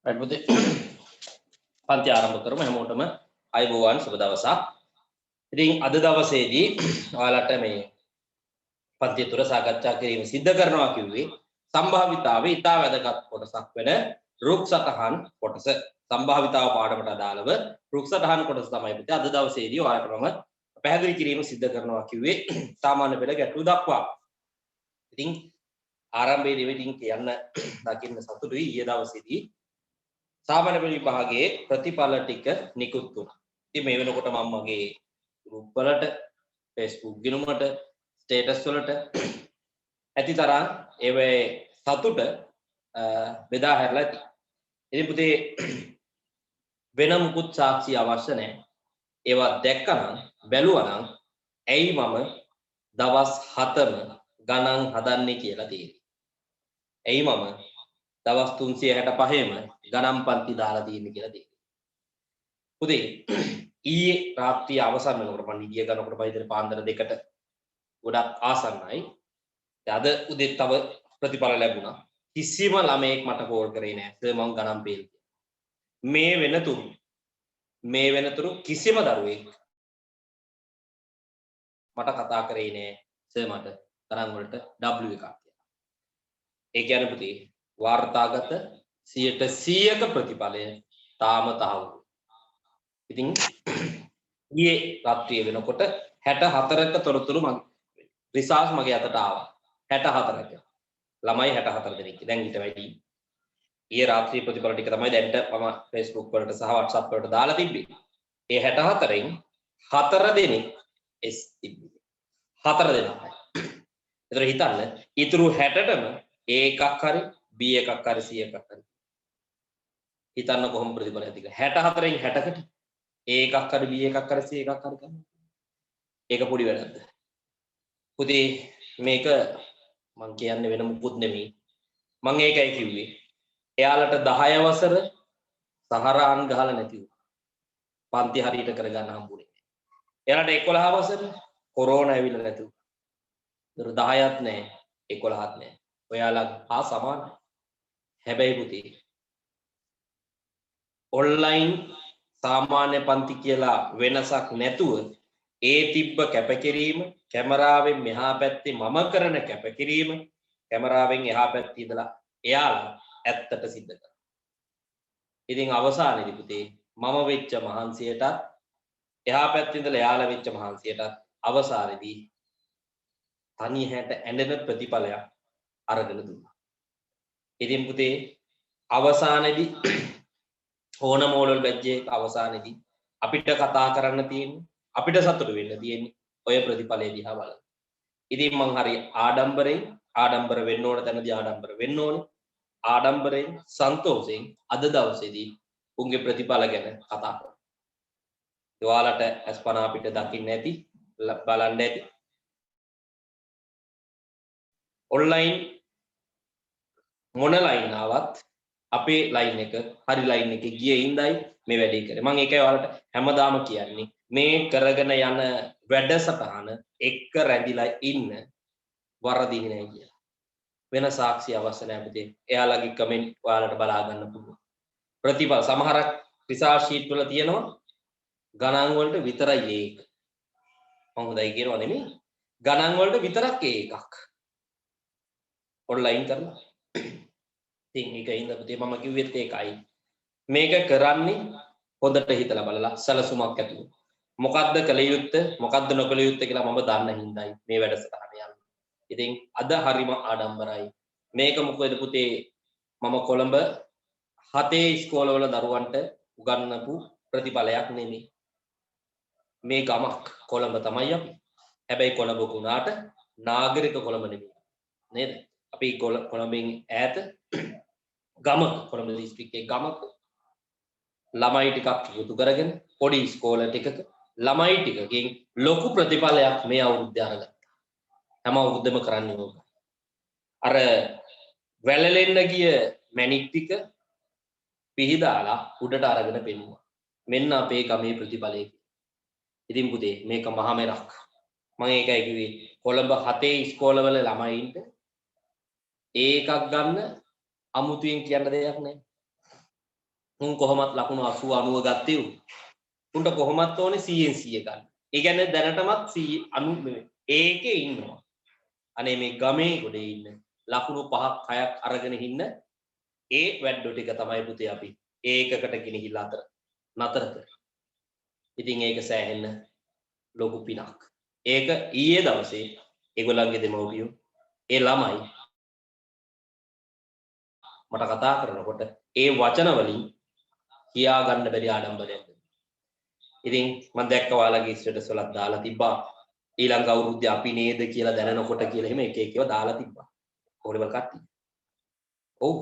අයිබෝදේ පන්ති ආරම්භ කරමු හැමෝටම අයිබෝවන් සුබ දවසක්. ඉතින් අද දවසේදී ඔයාලට මේ පන්ති තුර සාකච්ඡා කිරීම සිද්ධ කරනවා කිව්වේ සම්භාවිතාවේ ඉතා වැදගත් කොටසක් වෙන රුක් සටහන් කොටස. සම්භාවිතාව පාඩමට අදාළව රුක් සටහන් කොටස තමයි පුතේ අද දවසේදී ඔයාලට මම පැහැදිලි කිරීම සිද්ධ කරනවා කිව්වේ සාමාන්‍ය පෙළ ගැටළු දක්වා. ඉතින් ආරම්භයේදී ඉතින් කියන්න දකින්න සතුටුයි ඊයේ දවසේදී සාමාන්‍ය පෙළ විභාගයේ ප්‍රතිඵල ටික නිකුත් වුණා. ඉතින් මේ වෙනකොට මම මගේ group වලට Facebook ගිණුමට status වලට ඇතිතරම් ඒවේ සතුට බෙදා හැරලා ඇති. ඉතින් පුතේ වෙන මුකුත් සාක්ෂි අවශ්‍ය නැහැ. ඒවා දැක්කනම් බැලුවනම් ඇයි මම දවස් 7ම ගණන් හදන්නේ කියලා තියෙන්නේ. ඇයි මම දවස් 365ම ගණන් පන්ති දාලා තියෙන්නේ කියලා තියෙන්නේ. පුතේ ඊයේ රාත්‍රිය අවසන් වෙනකොට මම නිදිය ගන්නකොට බයිදේ පාන්දර 2ට ගොඩක් ආසන්නයි. අද උදේ තව ප්‍රතිඵල ලැබුණා. කිසිම ළමයෙක් මට කෝල් කරේ නැහැ. සර් මම ගණන් පේල්. මේ වෙනතුරු කිසිම දරුවෙක් මට කතා කරේ නැහැ. සර් මට ගණන් වලට W එකක් කියලා. ඒ කියන්නේ පුතේ වාර්තාගත 100% ප්‍රතිඵලය තාම තහවුරු. ඉතින් ඊයේ රාත්‍රිය වෙනකොට 64ක තොරතුරු රිසර්ච් මගේ අතට ආවා. 64ක. ළමයි 64 දෙනෙක්. දැන් ඊට වැඩි. ඊයේ රාත්‍රියේ ප්‍රතිඵල ටික තමයි දැන්ට මම Facebook වලට සහ WhatsApp වලට දාලා තිබ්බේ. ඒ 64න් 4 දෙනෙක් S තිබ්බේ. 4 දෙනා. ඒතර හිතන්න ඊතුරු 60ටම A එකක් හරි B එකක් හරි C එකක් හරි. හිතන්න කොහොම ප්‍රතිඵල ඇතිද? 64න් 60කට A එකක් හරි B එකක් හරි C එකක් හරි ගන්න. ඒක පොඩි වැඩක්ද? පුතේ මේක මම කියන්නේ වෙන මුකුත් නෙමෙයි. මම ඒකයි කිව්වේ. එයාලට 10 වසර සහරාන් ගහලා නැති වුණා. පන්ති හරියට කරගන්න හම්බුනේ නැහැ. එයාලට 11 වසර කොරෝනා ඇවිල්ලා නැති වුණා. ඒතර 10ක් නැහැ 11ක් නැහැ. ඔයාලා හා සමානයි. හැබැයි පුතේ ඔන්ලයින් සාමාන්‍ය පන්ති කියලා වෙනසක් නැතුව ඒ තිබ්බ කැපකිරීම කැමරාවෙන් මෙහා පැත්තේ මම කරන කැපකිරීම කැමරාවෙන් එහා පැත්තේ ඉඳලා එයාලා ඇත්තට සිද්ධ කරා. ඉතින් අවසානයේදී පුතේ මම වෙච්ච මහන්සියටත් එහා පැත්තේ ඉඳලා එයාලා වෙච්ච මහන්සියටත් අවසානයේදී තනි හැට ඇඬෙන ප්‍රතිඵලයක් අරගෙන දුන්නා. ඉතින් පුතේ අවසානයේදී ඕන මෝඩල් බැජ් එක අවසානයේදී අපිට කතා කරන්න තියෙන්නේ අපිට සතුටු වෙන්න තියෙන්නේ ඔය ප්‍රතිඵලය දිහා බලන්න. ඉතින් මං හරි ආඩම්බර වෙන්න ඕන තැනදී ආඩම්බර වෙන්න ඕනේ. ආඩම්බරෙන් සන්තෝෂයෙන් අද දවසේදී උන්ගේ ප්‍රතිඵල ගැන කතා කරමු. ඔයාලට අස්පනා අපිට දකින්න ඇති බලන්න ඇති. ඔන්ලයින් මොන ලයින් ආවත් අපේ ලයින් එක හරි ලයින් එකේ ගියේ ඉඳයි මේ වැඩේ කරේ. මම ඒකයි ඔයාලට හැමදාම කියන්නේ මේ කරගෙන යන වැඩසටහන එක්ක රැඳිලා ඉන්න වරදින්නේ නැහැ කියලා. වෙන සාක්ෂි අවශ්‍ය නැහැ පුතේ. එයාලගේ කමෙන්ට් ඔයාලට බලා ගන්න පුළුවන්. ප්‍රතිඵල සමහරක් රිසර්ච් ෂීට් වල තියෙනවා ගණන් වලට විතරයි ඒක. මම හොඳයි කියනවා නෙමෙයි. ගණන් වලට විතරක් එකක්. ඔන්ලයින් කරනවා. ඉතින් ඒකින්ද පුතේ මම කිව්වෙත් ඒකයි. මේක කරන්නේ හොඳට හිතලා බලලා සැලසුමක් ඇතුව. මොකද්ද කළ යුත්තේ මොකද්ද නොකළ යුත්තේ කියලා මම දන්න හින්දායි මේ වැඩසටහන යන්නේ. ඉතින් අද හරිම ආඩම්බරයි. මේක මොකද පුතේ මම කොළඹ 7 ඉස්කෝලවල දරුවන්ට උගන්වපු ප්‍රතිඵලයක් නෙමෙයි. මේ ගමක් කොළඹ තමයි අපි. හැබැයි කොළඹ වුණාට නාගරික කොළඹ නෙමෙයි. නේද? අපි කොළඹෙන් ඈත ගමක කොළඹ දිස්ත්‍රික්කයේ ගමක ළමයි ටිකක් එකතු කරගෙන පොඩි ඉස්කෝල ටිකක ළමයි ටිකකින් ලොකු ප්‍රතිඵලයක් මේ අවුරුද්දේ අරගත්තා. හැම අවුරුද්දෙම කරන්නේ ඕක. අර වැළලෙන්න ගිය මැණික් ටික පිහිදාලා උඩට අරගෙන පෙන්නුවා. මෙන්න අපේ ගමේ ප්‍රතිඵලය. ඉතින් පුතේ මේක මහා මෙරක්. මම ඒකයි කිව්වේ කොළඹ 7 ඉස්කෝලවල ළමයින්ට ඒකක් ගන්න අමුතුවෙන් කියන්න දෙයක් නැහැ. උන් කොහොමත් ලකුණු 80 90 ගත්තේ උන්ට කොහොමත් ඕනේ 100න් 100 ගන්න. ඒ කියන්නේ දැනටමත් 90 ඒකේ ඉන්නවා. අනේ මේ ගමේ ගොඩේ ඉන්න ලකුණු 5ක් 6ක් අරගෙන ඉන්න ඒ වැඩෝ ටික තමයි පුතේ අපි ඒකකට ගෙනහිලා නතර කරේ. ඉතින් ඒක සෑහෙන්න ලොකු පිනක්. ඒක ඊයේ දවසේ ඒගොල්ලන්ගේ දෙමව්පියෝ ඒ ළමයි මට කතා කරනකොට ඒ වචන වලින් කියා ගන්න බැරි ආඩම්බරයක්. ඉතින් මම දැක්ක ඔයාලගේ ස්ටේටස් වලත් දාලා තිබ්බා ඊළඟ අවුරුද්දේ අපි නේද කියලා දැනනකොට කියලා එහෙම එක එක ඒවා දාලා තිබ්බා. ඕනෙවල් කට්ටිය. ඔව්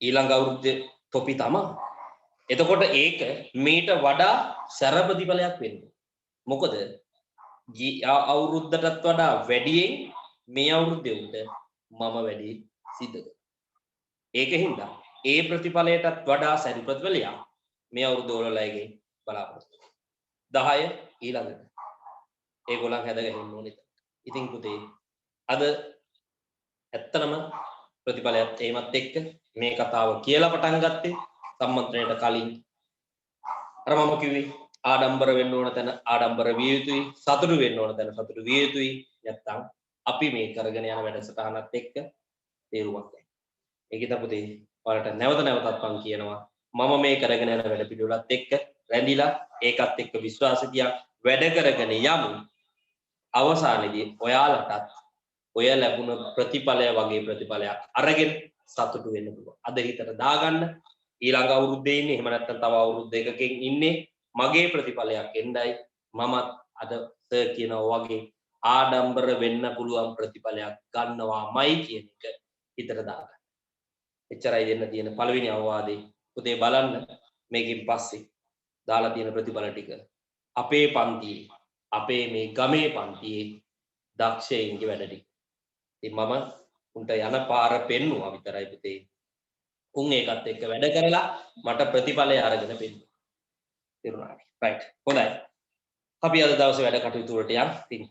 ඊළඟ අවුරුද්දේ තොපි තමයි. එතකොට ඒක මීට වඩා සැර ප්‍රතිඵලයක් වෙන්නේ. මොකද අවුරුද්දටත් වඩා වැඩියෙන් මේ අවුරුද්දේ උන්ට මම වැඩි සිද්ධ කරා. ඒකින්ද ඒ ප්‍රතිඵලයටත් වඩා සැර ප්‍රතිඵලයක් මේ අවුරුද්ද වලලයිගේ බලාපොරොත්තු 10 ඊළඟට ඒගොල්ලන් හැදගෙන ඉන්න ඕනේ. ඉතින් පුතේ අද ඇත්තටම ප්‍රතිඵලයක් එහෙමත් එක්ක මේ කතාව කියලා පටන් ගත්තේ සම්මන්ත්‍රණයට කලින් අර මම කිව්වේ ආඩම්බර වෙන්න ඕන තැන ආඩම්බර විය යුතුයි, සතුටු වෙන්න ඕන තැන සතුටු විය යුතුයි. නැත්තම් අපි මේ කරගෙන යන වැඩසටහනත් එක්ක තේරුමක් නැහැ. ඒකිට පුතේ ඔයාලට නැවත නැවතත් මම කියනවා මම මේ කරගෙන යන වැඩ පිළිවෙලත් එක්ක රැඳිලා ඒකත් එක්ක විශ්වාසතියක් වැඩ කරගෙන යමු. අවසානයේදී ඔයාලටත් ඔය ලැබුණ ප්‍රතිඵලය වගේ ප්‍රතිඵලයක් අරගෙන සතුටු වෙන්න පුළුවන්. අද හිතට දාගන්න ඊළඟ අවුරුද්දේ ඉන්නේ එහෙම නැත්නම් තව අවුරුදු දෙකකින් ඉන්නේ මගේ ප්‍රතිඵලයක් එන්නයි මමත් අද සර් කියනවා වගේ ආඩම්බර වෙන්න පුළුවන් ප්‍රතිඵලයක් ගන්නවාමයි කියන එක හිතට දාගන්න. එච්චරයි දෙන්න තියෙන පළවෙනි අවවාදේ. පුතේ බලන්න මේකෙන් පස්සේ දාලා තියෙන ප්‍රතිඵල ටික අපේ පන්තියේ අපේ මේ ගමේ පන්තියේ දක්ෂයින්ගේ වැඩ ටික. ඉතින් මම උන්ට යන පාර පෙන්නුවා විතරයි පුතේ. උන් ඒකත් එක්ක වැඩ කරලා මට ප්‍රතිඵලය අරගෙන පෙන්නුවා. තේරුණාද? රයිට්. හොඳයි. අපි අද දවසේ වැඩ කටයුතු වලට යන්න. ඉතින්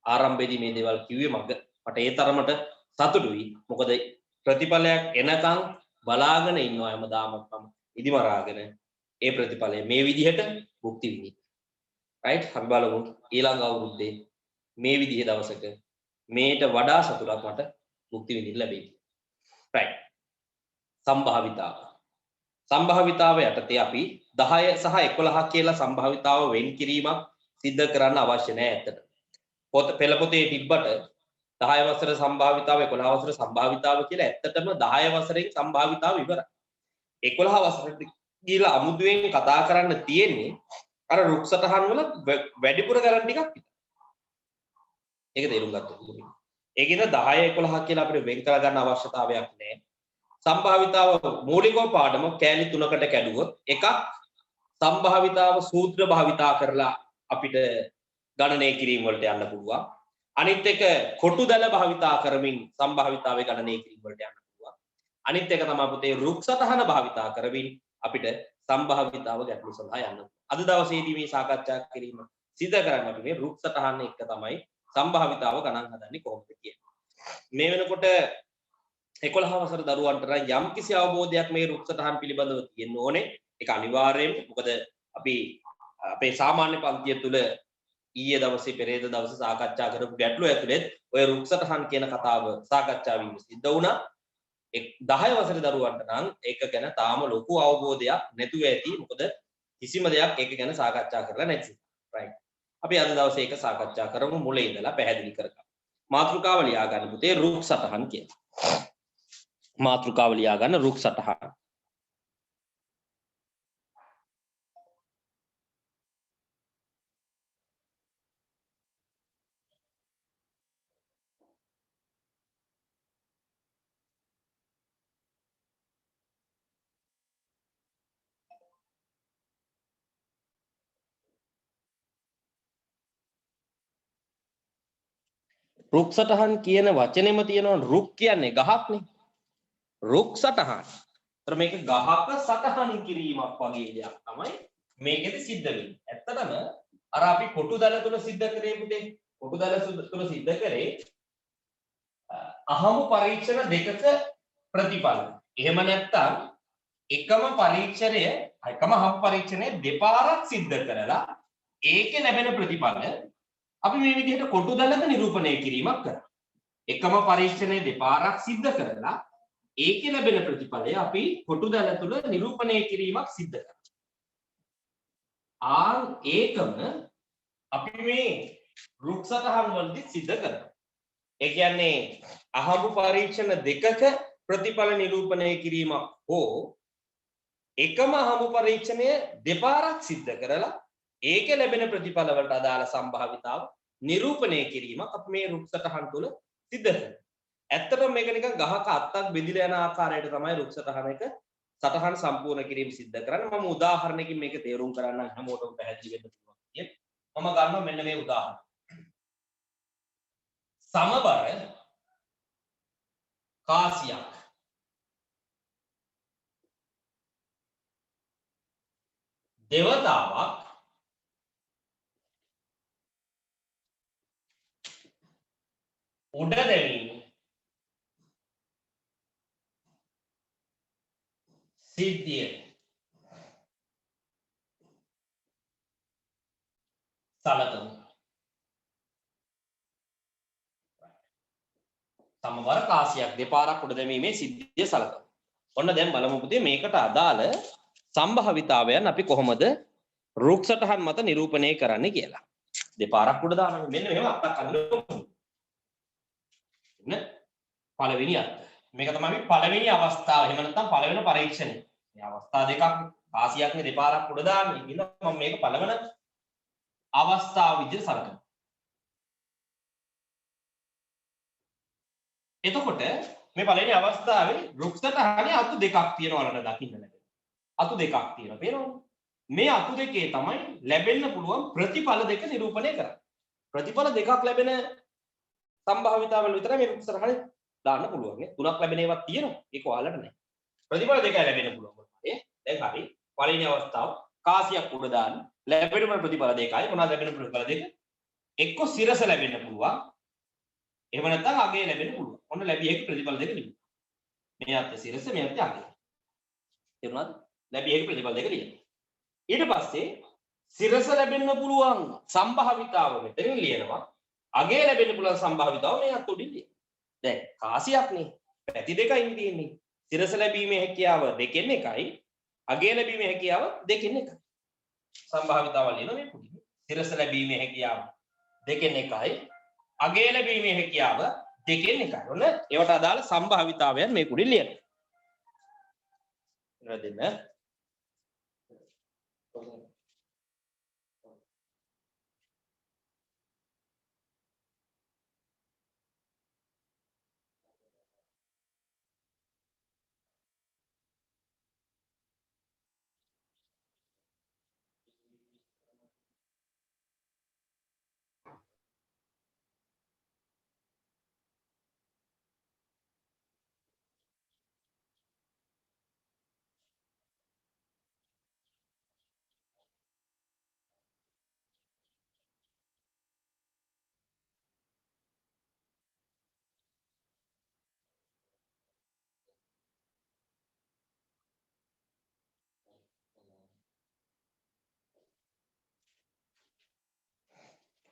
ආරම්භයේදී මේ දේවල් කිව්වේ මට ඒ තරමට සතුටුයි. මොකද ප්‍රතිඵලයක් එනකන් බලාගෙන ඉන්නවා හැමදාම මම ඉදිමරාගෙන ඒ ප්‍රතිඵලය මේ විදිහට භුක්ති විඳින්න. රයිට්. අපි බලමු ඊළඟ අවුරුද්දේ මේ විදිහේ දවසක මේට වඩා සතුටක් මට භුක්ති විඳින්න ලැබෙයි. රයිට්. සම්භාවිතාව. සම්භාවිතාව යටතේ අපි 10 සහ 11 කියලා සම්භාවිතාව වෙන් කිරීමක් සිද්ධ කරන්න අවශ්‍ය නැහැ ඇත්තට. පෙළ පොතේ තිබ්බට 10 වසර සම්භාවිතාව 11 වසර සම්භාවිතාව කියලා ඇත්තටම 10 වසරෙන් සම්භාවිතාව ඉවරයි. 11 වසරට ගිහිලා අමුතුවෙන් කතා කරන්න තියෙන්නේ අර රුක් සටහන් වල වැඩිපුර ගණන් ටිකක් විතර. ඒක තේරුම් ගත්තොත්. ඒකින 10 11 කියලා අපිට වෙන් කර ගන්න අවශ්‍යතාවයක් නැහැ. සම්භාවිතාව මූලිකව පාඩම කෑලි 3කට කැඩුවොත් එකක් සම්භාවිතාව සූත්‍ර භාවිතා කරලා අපිට ගණනය කිරීම වලට යන්න පුළුවන්. අනිත් එක කොටු දල භාවිතා කරමින් සම්භාවිතාවේ ගණනය කිරීම වලට යන්න පුළුවන්. අනිත් එක තමයි පුතේ රුක් සටහන භාවිතා කරමින් අපිට සම්භාවිතාව ගැටලු සඳහා යන්න. අද දවසේදී මේ සාකච්ඡා කිරීම සිදු කරන්න අපි මේ රුක් සටහන එක්ක තමයි සම්භාවිතාව ගණන් හදන්නේ කොහොමද කියන්නේ. මේ වෙනකොට 11 වසර දරුවන්ට යම් කිසි අවබෝධයක් මේ රුක් සටහන් පිළිබඳව තියෙන්න ඕනේ. ඒක අනිවාර්යයෙන්ම මොකද අපි අපේ සාමාන්‍ය පන්තිය තුල ඊයේ දවසේ පෙරේද දවසේ සාකච්ඡා කරපු ගැටලු ඇතුළේ ඔය රුක් සටහන් කියන කතාව සාකච්ඡා වීම සිද්ධ වුණා. 10 වසර දරුවන්ට නම් ඒක ගැන තාම ලොකු අවබෝධයක් නැතුව ඇති. මොකද කිසිම දෙයක් ඒක ගැන සාකච්ඡා කරලා නැති. රයිට්. අපි අද දවසේ ඒක සාකච්ඡා කරමු මුලින් ඉඳලා පැහැදිලි කරගන්න. මාතෘකාව ලියා ගන්න පුතේ රුක් සටහන් කියලා. මාතෘකාව ලියා ගන්න රුක් සටහන. රුක් සටහන් කියන වචනේම තියෙනවා රුක් කියන්නේ ගහක්නේ. රුක් සටහන්. ඒතර මේක ගහක සටහන් කිරීමක් වගේ දෙයක් තමයි මේකෙදි සිද්ධ වෙන්නේ. ඇත්තටම අර අපි කොටු දල තුල සිද්ධ කරේ පුතේ. කොටු දල තුල සිද්ධ කරේ අහමු පරීක්ෂණ දෙකක ප්‍රතිඵල. එහෙම නැත්නම් එකම පරීක්ෂණය එකම හම් පරීක්ෂණය දෙපාරක් සිද්ධ කරලා ඒකේ ලැබෙන ප්‍රතිඵල අපි මේ විදිහට කොටු දලක නිරූපණය කිරීමක් කරනවා. එකම පරීක්ෂණය දෙපාරක් සිද්ධ කරලා ඒකේ ලැබෙන ප්‍රතිඵලය අපි කොටු දල තුල නිරූපණය කිරීමක් සිද්ධ කරනවා. ඒකම අපි මේ රුක් සටහන් වලදී සිද්ධ කරනවා. ඒ කියන්නේ අහඹු පරීක්ෂණ දෙකක ප්‍රතිඵල නිරූපණය කිරීමක් හෝ එකම අහඹු පරීක්ෂණය දෙපාරක් සිද්ධ කරලා ඒකේ ලැබෙන ප්‍රතිඵල වලට අදාළ සම්භාවිතාව නිරූපණය කිරීමක් අපි මේ රුක් සටහන් තුල සිද්ධ කරනවා. ඇත්තටම මේක නිකන් ගහක අත්තක් බෙදිලා යන ආකාරයට තමයි රුක් සටහනක සටහන් සම්පූර්ණ කිරීම සිද්ධ කරන්නේ. මම උදාහරණයකින් මේක තේරුම් කරන්න හැමෝටම පැහැදිලි වෙන්න පුළුවන්. මම ගන්නවා මෙන්න මේ උදාහරණය. සමබර කාසියක් දෙවතාවක් උඩ දැමීම සිද්ධිය සලකමු. සමබර කාසියක් දෙපාරක් උඩ දැමීමේ සිද්ධිය සලකමු. ඔන්න දැන් බලමු පුතේ මේකට අදාළ සම්භාවිතාවයන් අපි කොහොමද රුක් සටහන් මත නිරූපණය කරන්නේ කියලා. දෙපාරක් උඩ දානවා මෙන්න මෙහෙම අත්තක් අල්ලමු. පළවෙනි අත්ත. මේක තමයි පළවෙනි අවස්ථාව. එහෙම නැත්නම් පළවෙනි පරීක්ෂණය. මේ අවස්ථා දෙකක් කාසියක්නේ දෙපාරක් උඩ දාන්නේ. ඉතින් මම මේක පළවෙනි අවස්ථාව විදිහට සලකනවා. එතකොට මේ පළවෙනි අවස්ථාවේ රුක් සටහනේ අතු දෙකක් තියෙනවා වලට දකින්න ලැබෙනවා. අතු දෙකක් තියෙනවා. පේනවද? මේ අතු දෙකේ තමයි ලැබෙන්න පුළුවන් ප්‍රතිඵල දෙක නිරූපණය කරන්නේ. ප්‍රතිඵල දෙකක් ලැබෙන සම්භාවිතාවල විතරයි මේ රුක් සටහනේ දාන්න පුළුවන්. තුනක් ලැබෙන ඒවා තියෙනවා. ඒක ඔයාලට නැහැ. ප්‍රතිඵල දෙකයි ලැබෙන්න පුළුවන්. දැන් හරි. පළවෙනි අවස්ථාව කාසියක් උඩ දාන්න ලැබෙන ප්‍රතිඵල දෙකයි. මොනවද ලැබෙන ප්‍රතිඵල දෙක? එක්ක සිරස ලැබෙන්න පුළුවන්. එහෙම නැත්නම් අගේ ලැබෙන්න පුළුවන්. ඔන්න ලැබිය හැකි ප්‍රතිඵල දෙක ලියන්න. මේ අත සිරස මේ අත අගේ. තේරුණාද? ලැබිය හැකි ප්‍රතිඵල දෙක ලියන්න. ඊට පස්සේ සිරස ලැබෙන්න පුළුවන් සම්භාවිතාව මෙතනින් ලියනවා. අගේ ලැබෙන්න පුළුවන් සම්භාවිතාව මේ අත උඩින් ලියන්න. දැන් කාසියක්නේ. පැති දෙකයි තියෙන්නේ. සිරස ලැබීමේ හැකියාව දෙකෙන් එකයි. අගේ ලැබීමේ හැකියාව දෙකෙන් එකයි. සම්භාවිතාව ලියනවා මේ පුඩි. සිරස ලැබීමේ හැකියාව දෙකෙන් එකයි. අගේ ලැබීමේ හැකියාව දෙකෙන් එකයි. ඔන්න ඒවට අදාළ සම්භාවිතාවයන් මේ කුඩින් ලියන්න. දෙන්න.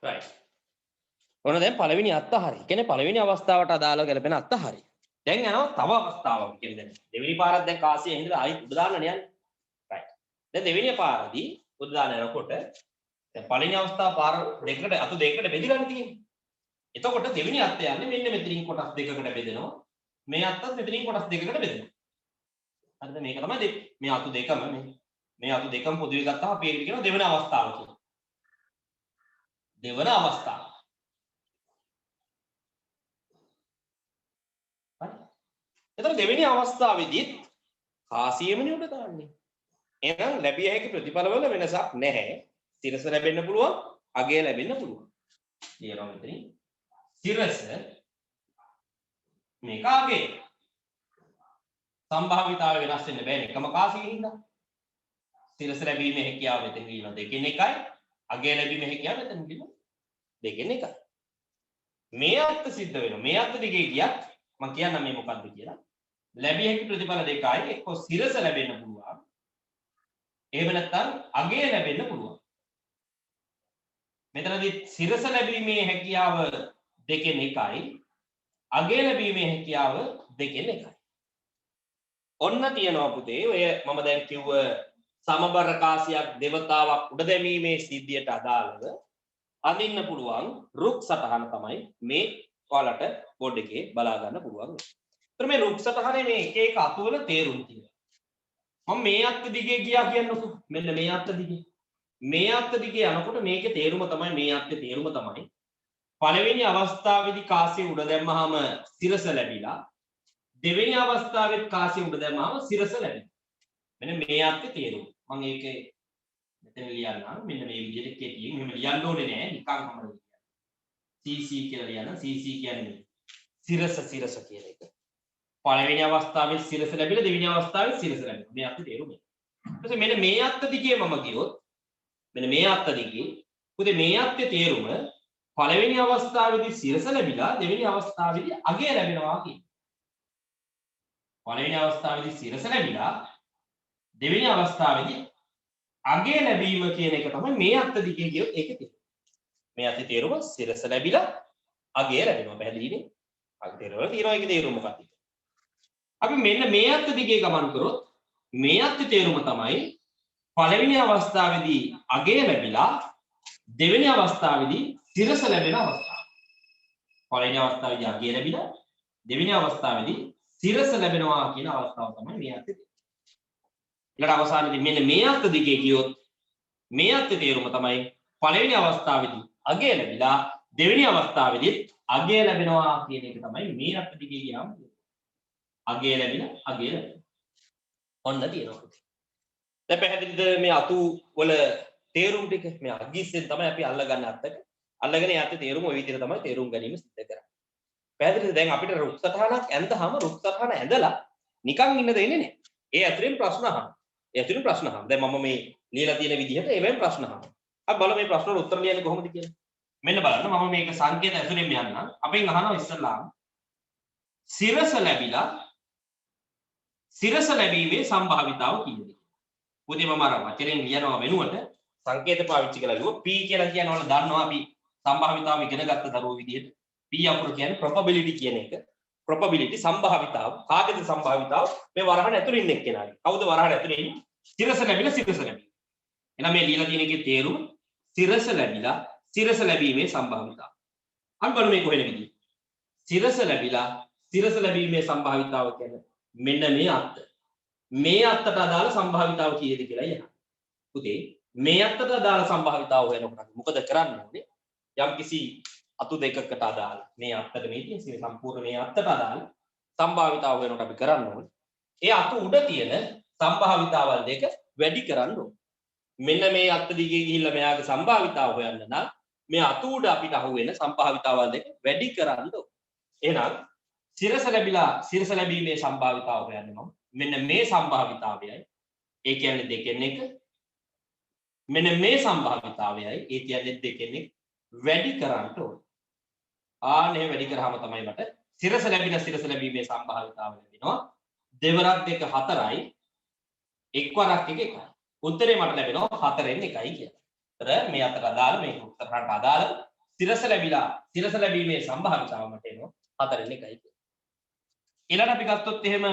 right. ඔන්න දැන් පළවෙනි අත්ත හරි. කියන්නේ පළවෙනි අවස්ථාවට අදාළව ගැලපෙන අත්ත හරි. දැන් යනවා තව අවස්ථාවක් කියන්නේ දැන්. දෙවෙනි පාරක් දැන් කාසියේ ඉඳලා ආයි උඩ දාන්න යන්නේ. right. දැන් දෙවෙනි පාරදී උඩ දාන්න යනකොට දැන් පළවෙනි අවස්ථාව පාර දෙකකට අතු දෙකකට බෙදලානේ තියෙන්නේ. එතකොට දෙවෙනි අත්ත යන්නේ මෙන්න මෙතනින් කොටස් දෙකකට බෙදෙනවා. මේ අත්තත් මෙතනින් කොටස් දෙකකට බෙදෙනවා. හරිද? මේක තමයි මේ අතු දෙකම මේ අතු දෙකම පොදුවේ ගත්තාම අපි ඒකට කියනවා දෙවෙනි අවස්ථාව කියලා. දෙවන අවස්ථාව. හරි. එතකොට දෙවෙනි අවස්ථාවේදී කාසියෙමනේ උඩ දාන්නේ. එහෙනම් ලැබිය හැකි ප්‍රතිඵලවල වෙනසක් නැහැ. සිරස ලැබෙන්න පුළුවන්, අගය ලැබෙන්න පුළුවන්. ලියනවා මෙතනින්. සිරස මේක අගය. සම්භාවිතාවය වෙනස් වෙන්න බෑනේ. එකම කාසියේ හින්දා. සිරස ලැබීමේ හැකියාව මෙතන ලියනවා දෙකෙන් එකයි. අගය ලැබීමේ හැකියාව මෙතන ලියනවා දෙකෙන් එකයි. මේ අත්ත සිද්ධ වෙනවා. මේ අත්ත දිගේ ගියත් මම කියන්නම් මේ මොකද්ද කියලා. ලැබිය හැකි ප්‍රතිඵල දෙකයි එක්ක සිරස ලැබෙන්න පුළුවන්. එහෙම නැත්නම් අගය ලැබෙන්න පුළුවන්. මෙතනදී සිරස ලැබීමේ හැකියාව දෙකෙන් එකයි. අගය ලැබීමේ හැකියාව දෙකෙන් එකයි. ඔන්න තියනවා පුතේ ඔය මම දැන් කිව්ව සමබර කාසියක් දෙවතාවක් උඩ දැමීමේ සිද්ධියට අදාළව අඳින්න පුළුවන් රුක් සටහන තමයි මේ ඔයාලට බෝඩ් එකේ බලා ගන්න පුළුවන්. ඒතර මේ රුක් සටහනේ මේ එක එක අතු වල තේරුම් තියෙනවා. මම මේ අත්ත දිගේ ගියා කියන්නකො. මෙන්න මේ අත්ත දිගේ. මේ අත්ත දිගේ යනකොට මේකේ තේරුම තමයි මේ අත්තේ තේරුම තමයි පළවෙනි අවස්ථාවේදී කාසිය උඩ දැම්මහම සිරස ලැබිලා දෙවෙනි අවස්ථාවෙත් කාසිය උඩ දැම්මහම සිරස ලැබෙනවා. මෙන්න මේ අත්තේ තේරුම. මම ඒකේ මෙතන ලියන්නම්. මෙන්න මේ විදිහට කෙටියෙන් මෙහෙම ලියන්න ඕනේ නෑ. නිකන් තමයි CC කියලා ලියන්න. CC කියන්නේ සිරස කියන එක. පළවෙනි අවස්ථාවේ සිරස ලැබිලා දෙවෙනි අවස්ථාවේ සිරස ලැබෙනවා. මේ අත්තේ තේරුම. ඊට මෙන්න මේ අත්ත දිගේ මම ගියොත් මෙන්න මේ අත්ත දිගේ පුතේ මේ අත්තේ තේරුම පළවෙනි අවස්ථාවේදී සිරස ලැබිලා දෙවෙනි අවස්ථාවේදී අගය ලැබෙනවා කියන්නේ. පළවෙනි අවස්ථාවේදී සිරස ලැබිලා දෙවෙනි අවස්ථාවේදී අගය ලැබීම කියන එක තමයි මේ අත්ත දිගේ ගියොත් ඒකේ තේරුම. මේ අත්තේ තේරුම සිරස ලැබිලා අගය ලැබෙනවා. පැහැදිලිනේ? අගය තේරුම තියෙනවා ඒකේ තේරුම මොකක්ද? අපි මෙන්න මේ අත්ත දිගේ ගමන් කරොත් මේ අත්තේ තේරුම තමයි පළවෙනි අවස්ථාවේදී අගය ලැබිලා දෙවෙනි අවස්ථාවේදී සිරස ලැබෙන අවස්ථාව. පළවෙනි අවස්ථාවේදී අගය ලැබිලා දෙවෙනි අවස්ථාවේදී සිරස ලැබෙනවා කියන අවස්ථාව තමයි මේ අත්තේ. ඊළඟ අවසානයේදී මෙන්න මේ අත්ත දිගේ ගියොත් මේ අත්තේ තේරුම තමයි පළවෙනි අවස්ථාවේදී අගය ලැබිලා දෙවෙනි අවස්ථාවේදී අගය ලැබෙනවා කියන එක තමයි මේ අත්ත දිගේ ගියාම අගය ලැබෙනවා. ඔන්න තියෙනවා. දැන් පැහැදිලිද මේ අතු වල තේරුම් ටික මේ අගිස්සෙන් තමයි අපි අල්ලගන්න අත්තක. අල්ලගෙන යත්තේ තේරුම ওই විදිහට තමයි තේරුම් ගැනීම සිද්ධ කරන්නේ. පැහැදිලිද? දැන් අපිට රුක් සටහනක් ඇඳහම රුක් සටහන ඇඳලා නිකන් ඉන්න දෙන්නේ නැහැ. ඒ ඇතුලෙන් ප්‍රශ්න අහන්න. දැන් මම මේ ලියලා තියෙන විදිහට ඒවෙන් ප්‍රශ්න අහන්න. අපි බලමු මේ ප්‍රශ්න වල උත්තර ලියන්නේ කොහොමද කියලා. මෙන්න බලන්න මම මේක සංකේත ඇතුලෙන් යන්නම්. අපෙන් අහනවා ඉස්සල්ලාම සිරස ලැබීමේ සම්භාවිතාව කීයද? පුතේ මම අර වචනෙන් ලියනවා වෙනුවට සංකේත පාවිච්චි කරලා ලියුවා. P කියලා කියනවල දන්නවා අපි සම්භාවිතාව ඉගෙන ගත්ත දරුවෝ විදිහට. P අකුර කියන්නේ probability කියන එක. probability සම්භාවිතාව. කාගේද සම්භාවිතාව? මේ වරහන් ඇතුළේ ඉන්න එක්කෙනාගේ. කවුද වරහන් ඇතුළේ ඉන්නේ? සිරස ලැබිලා. එහෙනම් මේ ලියලා තියෙන එකේ තේරුම සිරස ලැබීමේ සම්භාවිතාව. අපි බලමු මේ කොහෙද විදිහ. සිරස ලැබීමේ සම්භාවිතාව කියන්නේ මෙන්න මේ අත්ත. මේ අත්තට අදාළ සම්භාවිතාව කීයද කියලා යහන. පුතේ මේ අත්තට අදාළ සම්භාවිතාව හොයනකොට මොකද කරන්න ඕනේ? යම්කිසි අතු දෙකකට අදාළ මේ අත්තට මේ තියෙන සම්පූර්ණ මේ අත්තට අදාළ සම්භාවිතාව හොයනකොට අපි කරන්න ඕනේ. ඒ අතු උඩ තියෙන සම්භාවිතාවල් දෙක වැඩි කරන්න ඕනේ. මෙන්න මේ අත්ත දිගේ ගිහිල්ලා මෙයාගේ සම්භාවිතාව හොයන්න නම් මේ අතු උඩ අපිට අහුවෙන සම්භාවිතාවල් දෙක වැඩි කරන්න ඕනේ. එහෙනම් සිරස ලැබීමේ සම්භාවිතාව හොයන්නේ මම. මෙන්න මේ සම්භාවිතාවයයි ඒ කියන්නේ දෙකෙන් එක. මෙන්න මේ සම්භාවිතාවයයි ඒ කියන්නේ දෙකෙන් එක වැඩි කරන්න ඕනේ. ආනේ වැඩි කරාම තමයි මට සිරස ලැබීමේ සම්භාවිතාව ලැබෙනවා. දෙවරක් දෙක 4යි. එක්වරක් එක 1යි. උත්තරේ මට ලැබෙනවා 4ෙන් 1යි කියලා. ඒතර මේ අතට අදාළ මේ උත්තරට අදාළ සිරස ලැබීමේ සම්භාවිතාව මට එනවා 4ෙන් 1යි කියලා. ඊළඟ අපි ගත්තොත් එහෙම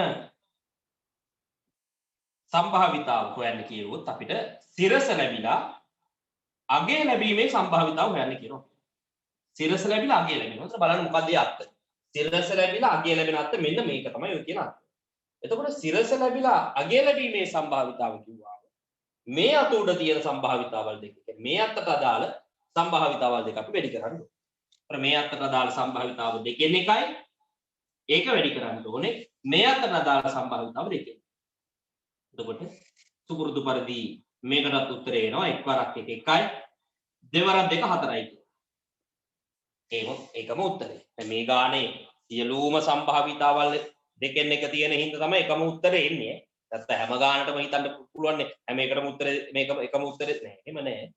සම්භාවිතාව හොයන්න කියුවොත් අපිට සිරස ලැබිලා අගය ලැබීමේ සම්භාවිතාව හොයන්න කියනවා. සිරස ලැබිලා අගය ලැබෙනවා. ඒත් බලන්න මොකක්ද ඒ අත්ත. සිරස ලැබිලා අගය ලැබෙන අත්ත මෙන්න මේක තමයි ඔය කියන අත්ත. එතකොට සිරස ලැබිලා අගය ලැබීමේ සම්භාවිතාව කිව්වා. මේ අත උඩ තියෙන සම්භාවිතාවල් දෙක. කියන්නේ මේ අත්තට අදාළ සම්භාවිතාවල් දෙක අපි වැඩි කරන්න ඕනේ. ඒතර මේ අත්තට අදාළ සම්භාවිතාව දෙකෙන් එකයි. ඒක වැඩි කරන්න ඕනේ. මේ අතට අදාළ සම්භාවිතාව දෙකෙන්. එතකොට සුපුරුදු පරිදි මේකටත් උත්තරේ එනවා එක්වරක් එක 1යි දෙවරක් දෙක 4යි කියලා. ඒකම උත්තරේ. දැන් මේ ගානේ සියලුම සම්භාවිතාවල් දෙකෙන් එක තියෙන හින්දා තමයි එකම උත්තරේ එන්නේ. නැත්නම් හැම ගානටම හිතන්න පුළුවන් නේ. හැම එකටම උත්තරේ මේක එකම උත්තරේ නෑ. එහෙම නෑ.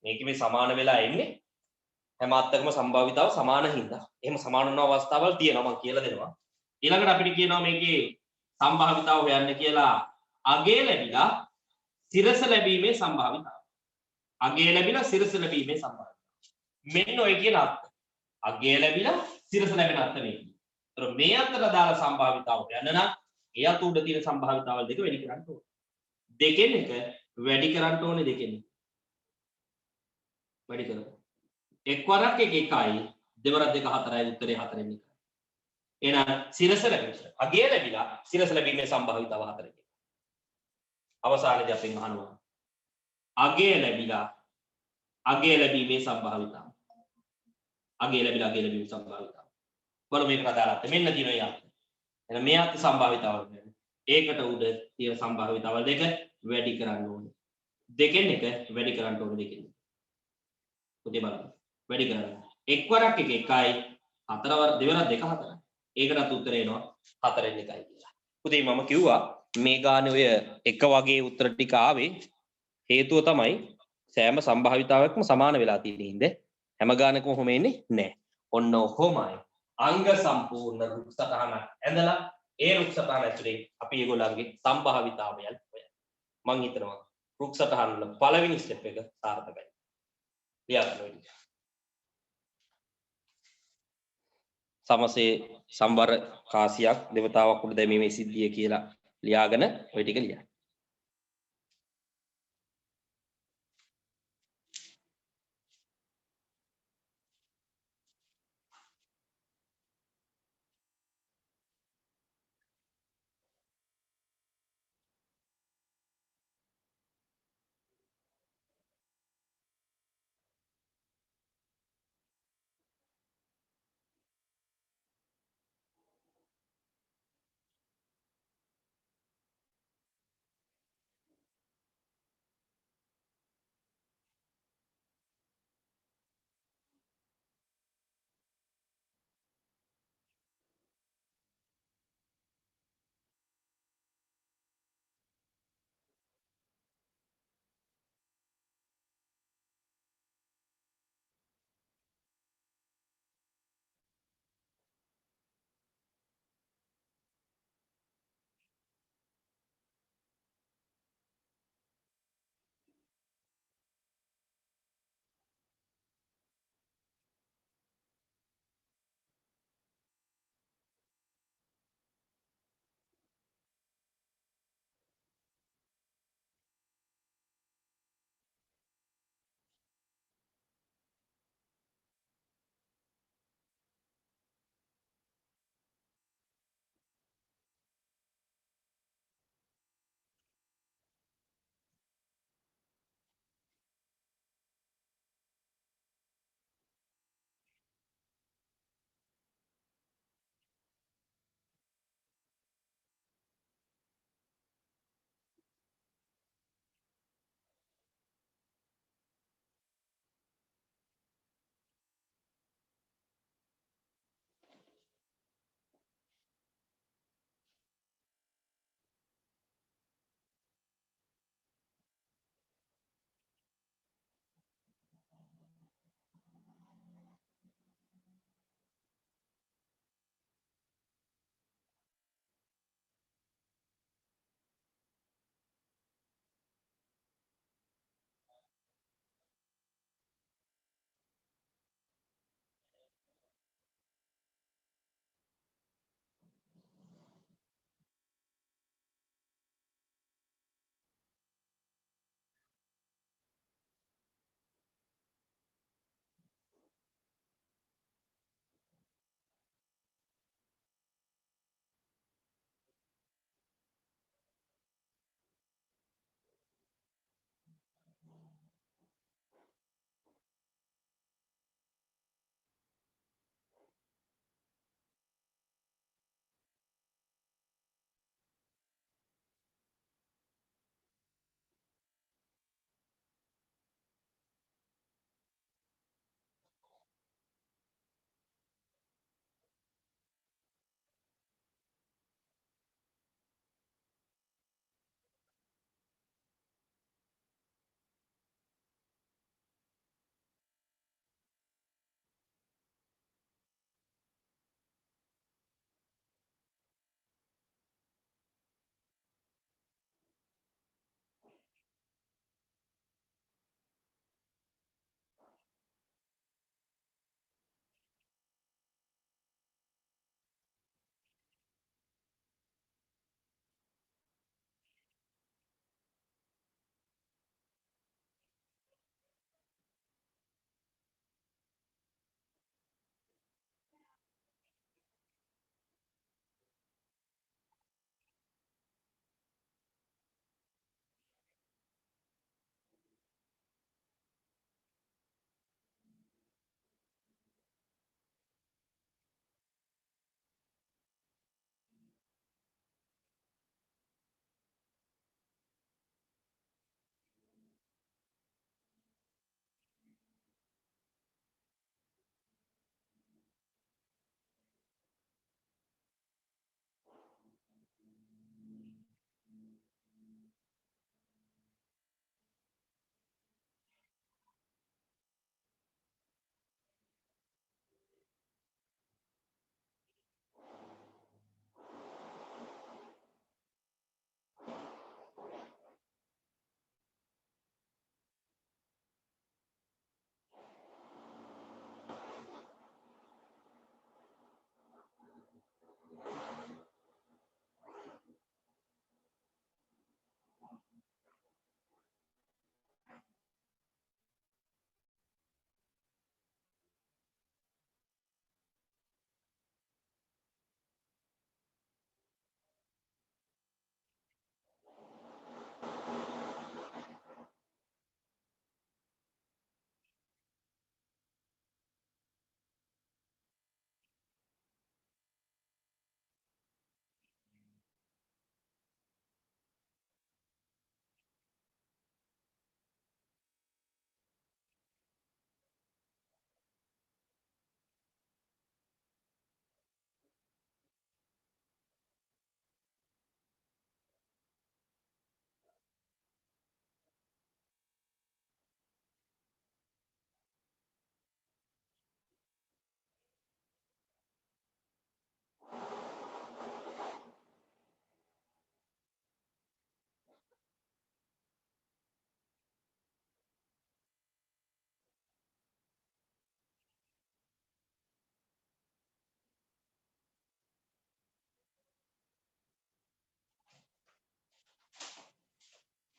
මේකේ මේ සමාන වෙලා එන්නේ හැම අත්තකම සම්භාවිතාව සමාන හින්දා. එහෙම සමාන වන අවස්ථාවල් තියෙනවා මම කියලා දෙනවා. ඊළඟට අපිට කියනවා මේකේ සම්භාවිතාව හොයන්න කියලා අගය ලැබිලා සිරස ලැබීමේ සම්භාවිතාව. අගය ලැබිලා සිරස ලැබීමේ සම්භාවිතාව. මෙන්න ඔය කියන අර්ථ. අගය ලැබිලා සිරස ලැබෙන අර්ථ මේක. ඒතර මේ අතර දාලා සම්භාවිතාව හොයන්න නම් ඒ අත උඩ තියෙන සම්භාවිතාවල් දෙක වැඩි කරන්න ඕනේ. දෙකෙන් එක වැඩි කරන්න ඕනේ දෙකෙන්. වැඩි කරමු. එක් වරක් එක එකයි දෙවරක් දෙක හතරයි උත්තරේ හතරෙන් එකයි. එහෙනම් සිරස ලැබෙනවා. අගය ලැබිලා සිරස ලැබීමේ සම්භාවිතාව හතරෙන් එකයි. අවසානයේදී අපෙන් අහනවා අගය ලැබිලා අගය ලැබීමේ සම්භාවිතාව. අගය ලැබිලා අගය ලැබීමේ සම්භාවිතාව. බලමු මේකට අදාළත් මෙන්න දින යක්. එහෙනම් මේ අත් සම්භාවිතාවල් කියන්නේ ඒකට උඩ තියෙන සම්භාවිතාවල් දෙක වැඩි කරන්න ඕනේ. දෙකෙන් එක වැඩි කරන්න ඕනේ දෙකෙන්. පුතේ බලන්න. වැඩි කරන්න. එක් වරක් එක එකයි හතර වර දෙවරක් දෙක හතරයි. ඒකටත් උත්තරේ එනවා හතරෙන් එකයි කියලා. පුතේ මම කිව්වා මේ ගානේ ඔය එක වගේ උත්තර ටික ආවේ හේතුව තමයි සෑම සම්භාවිතාවයක්ම සමාන වෙලා තියෙන හින්දා හැම ගානකම ඔහොම එන්නේ නැහැ. ඔන්න ඔහොමයි අංග සම්පූර්ණ රුක් සටහනක් ඇඳලා ඒ රුක් සටහන ඇතුලේ අපි ඒගොල්ලන්ගේ සම්භාවිතාවයන් හොයනවා. මම හිතනවා රුක් සටහන වල පළවෙනි ස්ටෙප් එක සාර්ථකයි. ලියාගන්න. සමසේ සම්වර කාසියක් දෙවතාවක් උඩ දැමීමේ සිද්ධිය කියලා ලියාගෙන ওই ටික ලියන්න.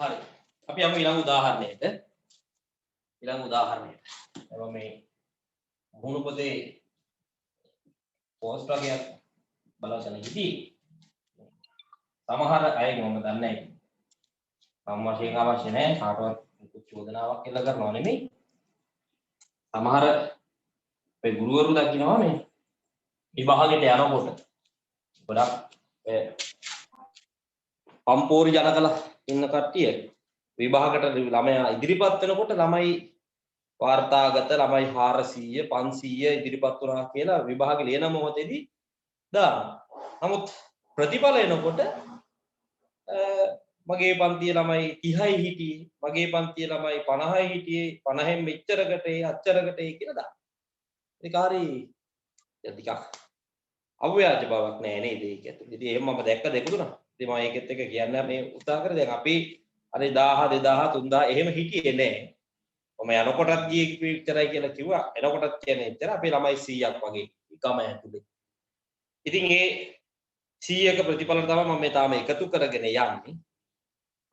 හරි. අපි යමු ඊළඟ උදාහරණයට. ඊළඟ උදාහරණයට. මම මේ මුහුණු පොතේ පෝස්ට් වගේක් බලවසන ඉදී සමහර අයගේ මම දන්නේ නැහැ. සම්මාශයෙන් අවශ්‍ය නැහැ කාටවත් චෝදනාවක් එල්ල කරනවා නෙමෙයි. සමහර අපේ ගුරුවරු දකින්නවා මේ විභාගෙට යනකොට ගොඩක් පම්පෝරි ජනකල ඉන්න කට්ටිය විභාගයට ළමයා ඉදිරිපත් වෙනකොට ළමයි වාර්තාගත ළමයි 400 500 ඉදිරිපත් වුණා කියලා විභාගෙ ලියන මොහොතේදී දානවා. නමුත් ප්‍රතිඵල එනකොට මගේ පන්තියේ ළමයි 30යි හිටියේ මගේ පන්තියේ ළමයි 50යි හිටියේ 50න් මෙච්චරකට අච්චරකට කියලා දානවා. ඒක හරි ටිකක් අව්‍යාජ බවක් නෑ නේද ඒක ඇතුළේ. ඉතින් එහෙම මම දැක්ක දෙක තුනක්. ඉතින් මම ඒකෙත් එක කියන්නේ මේ උත්සාහ කරේ දැන් අපි අර 1000 2000 3000 එහෙම හිටියේ නෑ. මම යනකොටත් ගියේ විතරයි කියලා කිව්වා. එනකොටත් කියන්නේ එච්චර අපේ ළමයි 100ක් වගේ එකම ඇතුළේ. ඉතින් ඒ 100ක ප්‍රතිඵල තමයි මම මේ තාම එකතු කරගෙන යන්නේ.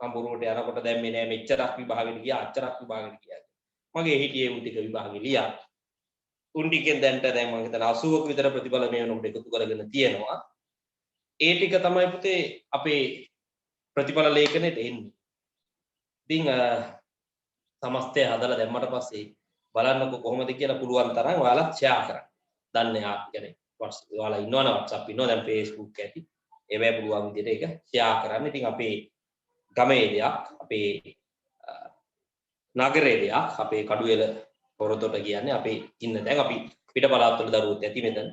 මම බොරුවට යනකොට දැම්මේ නෑ මෙච්චරක් විභාගෙට ගියා අච්චරක් විභාගෙට ගියා. මගේ හිටියේ උන් ටික විභාගෙ ලියා. උන් ටිකෙන් දැන් මම හිතන 80ක විතර ප්‍රතිඵල මේ වෙනකොට එකතු කරගෙන තියෙනවා. ඒ ටික තමයි පුතේ අපේ ප්‍රතිඵල ලේඛනෙට එන්නේ. ඉතින් සමස්තය හදලා දැම්මට පස්සේ බලන්නකො කොහොමද කියලා පුළුවන් තරම් ඔයාලා ෂෙයා කරන්න. දන්නේ කියන්නේ ඔයාලා ඉන්නවනේ WhatsApp ඉන්නවා දැන් Facebook ඇති. ඒවැ පුළුවන් විදිහට ඒක ෂෙයා කරන්න. ඉතින් අපේ ගමේ දෙයක් අපේ නගරයේ දෙයක් අපේ කඩුවෙල පොරතොට කියන්නේ අපේ ඉන්න දැන් අපි පිට පළාත්වල දරුවෝත් ඇති මෙතන.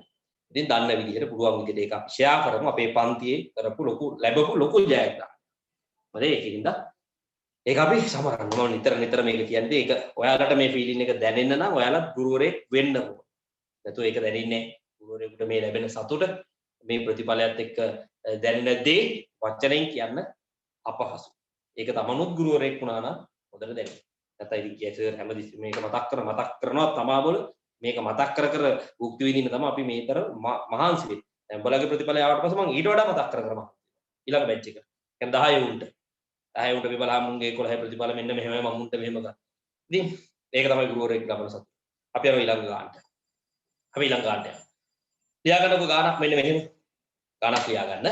ඉතින් දන්න විදිහට පුළුවන් විදිහට ඒක අපි ෂෙයා කරමු අපේ පන්තියේ කරපු ලැබපු ලොකු ජයග්‍රහණයක්. මොකද ඒකින්ද ඒක අපි සමරන්න මම නිතර මේක කියන්නේ ඒක ඔයාලට මේ ෆීලින් එක දැනෙන්න නම් ඔයාලත් ගුරුවරයෙක් වෙන්න ඕන. නැතුව ඒක දැනෙන්නේ ගුරුවරයෙකුට මේ ලැබෙන සතුට මේ ප්‍රතිඵලයත් එක්ක දැනෙන දේ වචනෙන් කියන්න අපහසු. ඒක තමනුත් ගුරුවරයෙක් වුණා නම් හොඳට දැනෙනවා. නැත්නම් ඉතින් කේසර් හැමදෙස්සෙම මේක මතක් කරනවා තමාබල මේක මතක් කර භුක්ති විඳින්න තමයි අපි මේතර මහන්සි වෙන්නේ. දැන් උඹලගේ ප්‍රතිඵලය ආවට පස්සේ මම ඊට වඩා මතක් කරනවා. ඊළඟ බැච් එක. දැන් 10 උන්ට 10 උන්ට විබලා මුන්ගේ 11 ප්‍රතිඵල මෙන්න මෙහෙමයි මම උන්ට මෙහෙම ගන්න. ඉතින් ඒක තමයි ගුරුවරයෙක් ලබන සතුට. අපි යනවා ඊළඟ ගානට. අපි ඊළඟ ගානට යනවා. ලියාගන්නකො ගානක් මෙන්න මෙහෙම. ගානක් ලියාගන්න.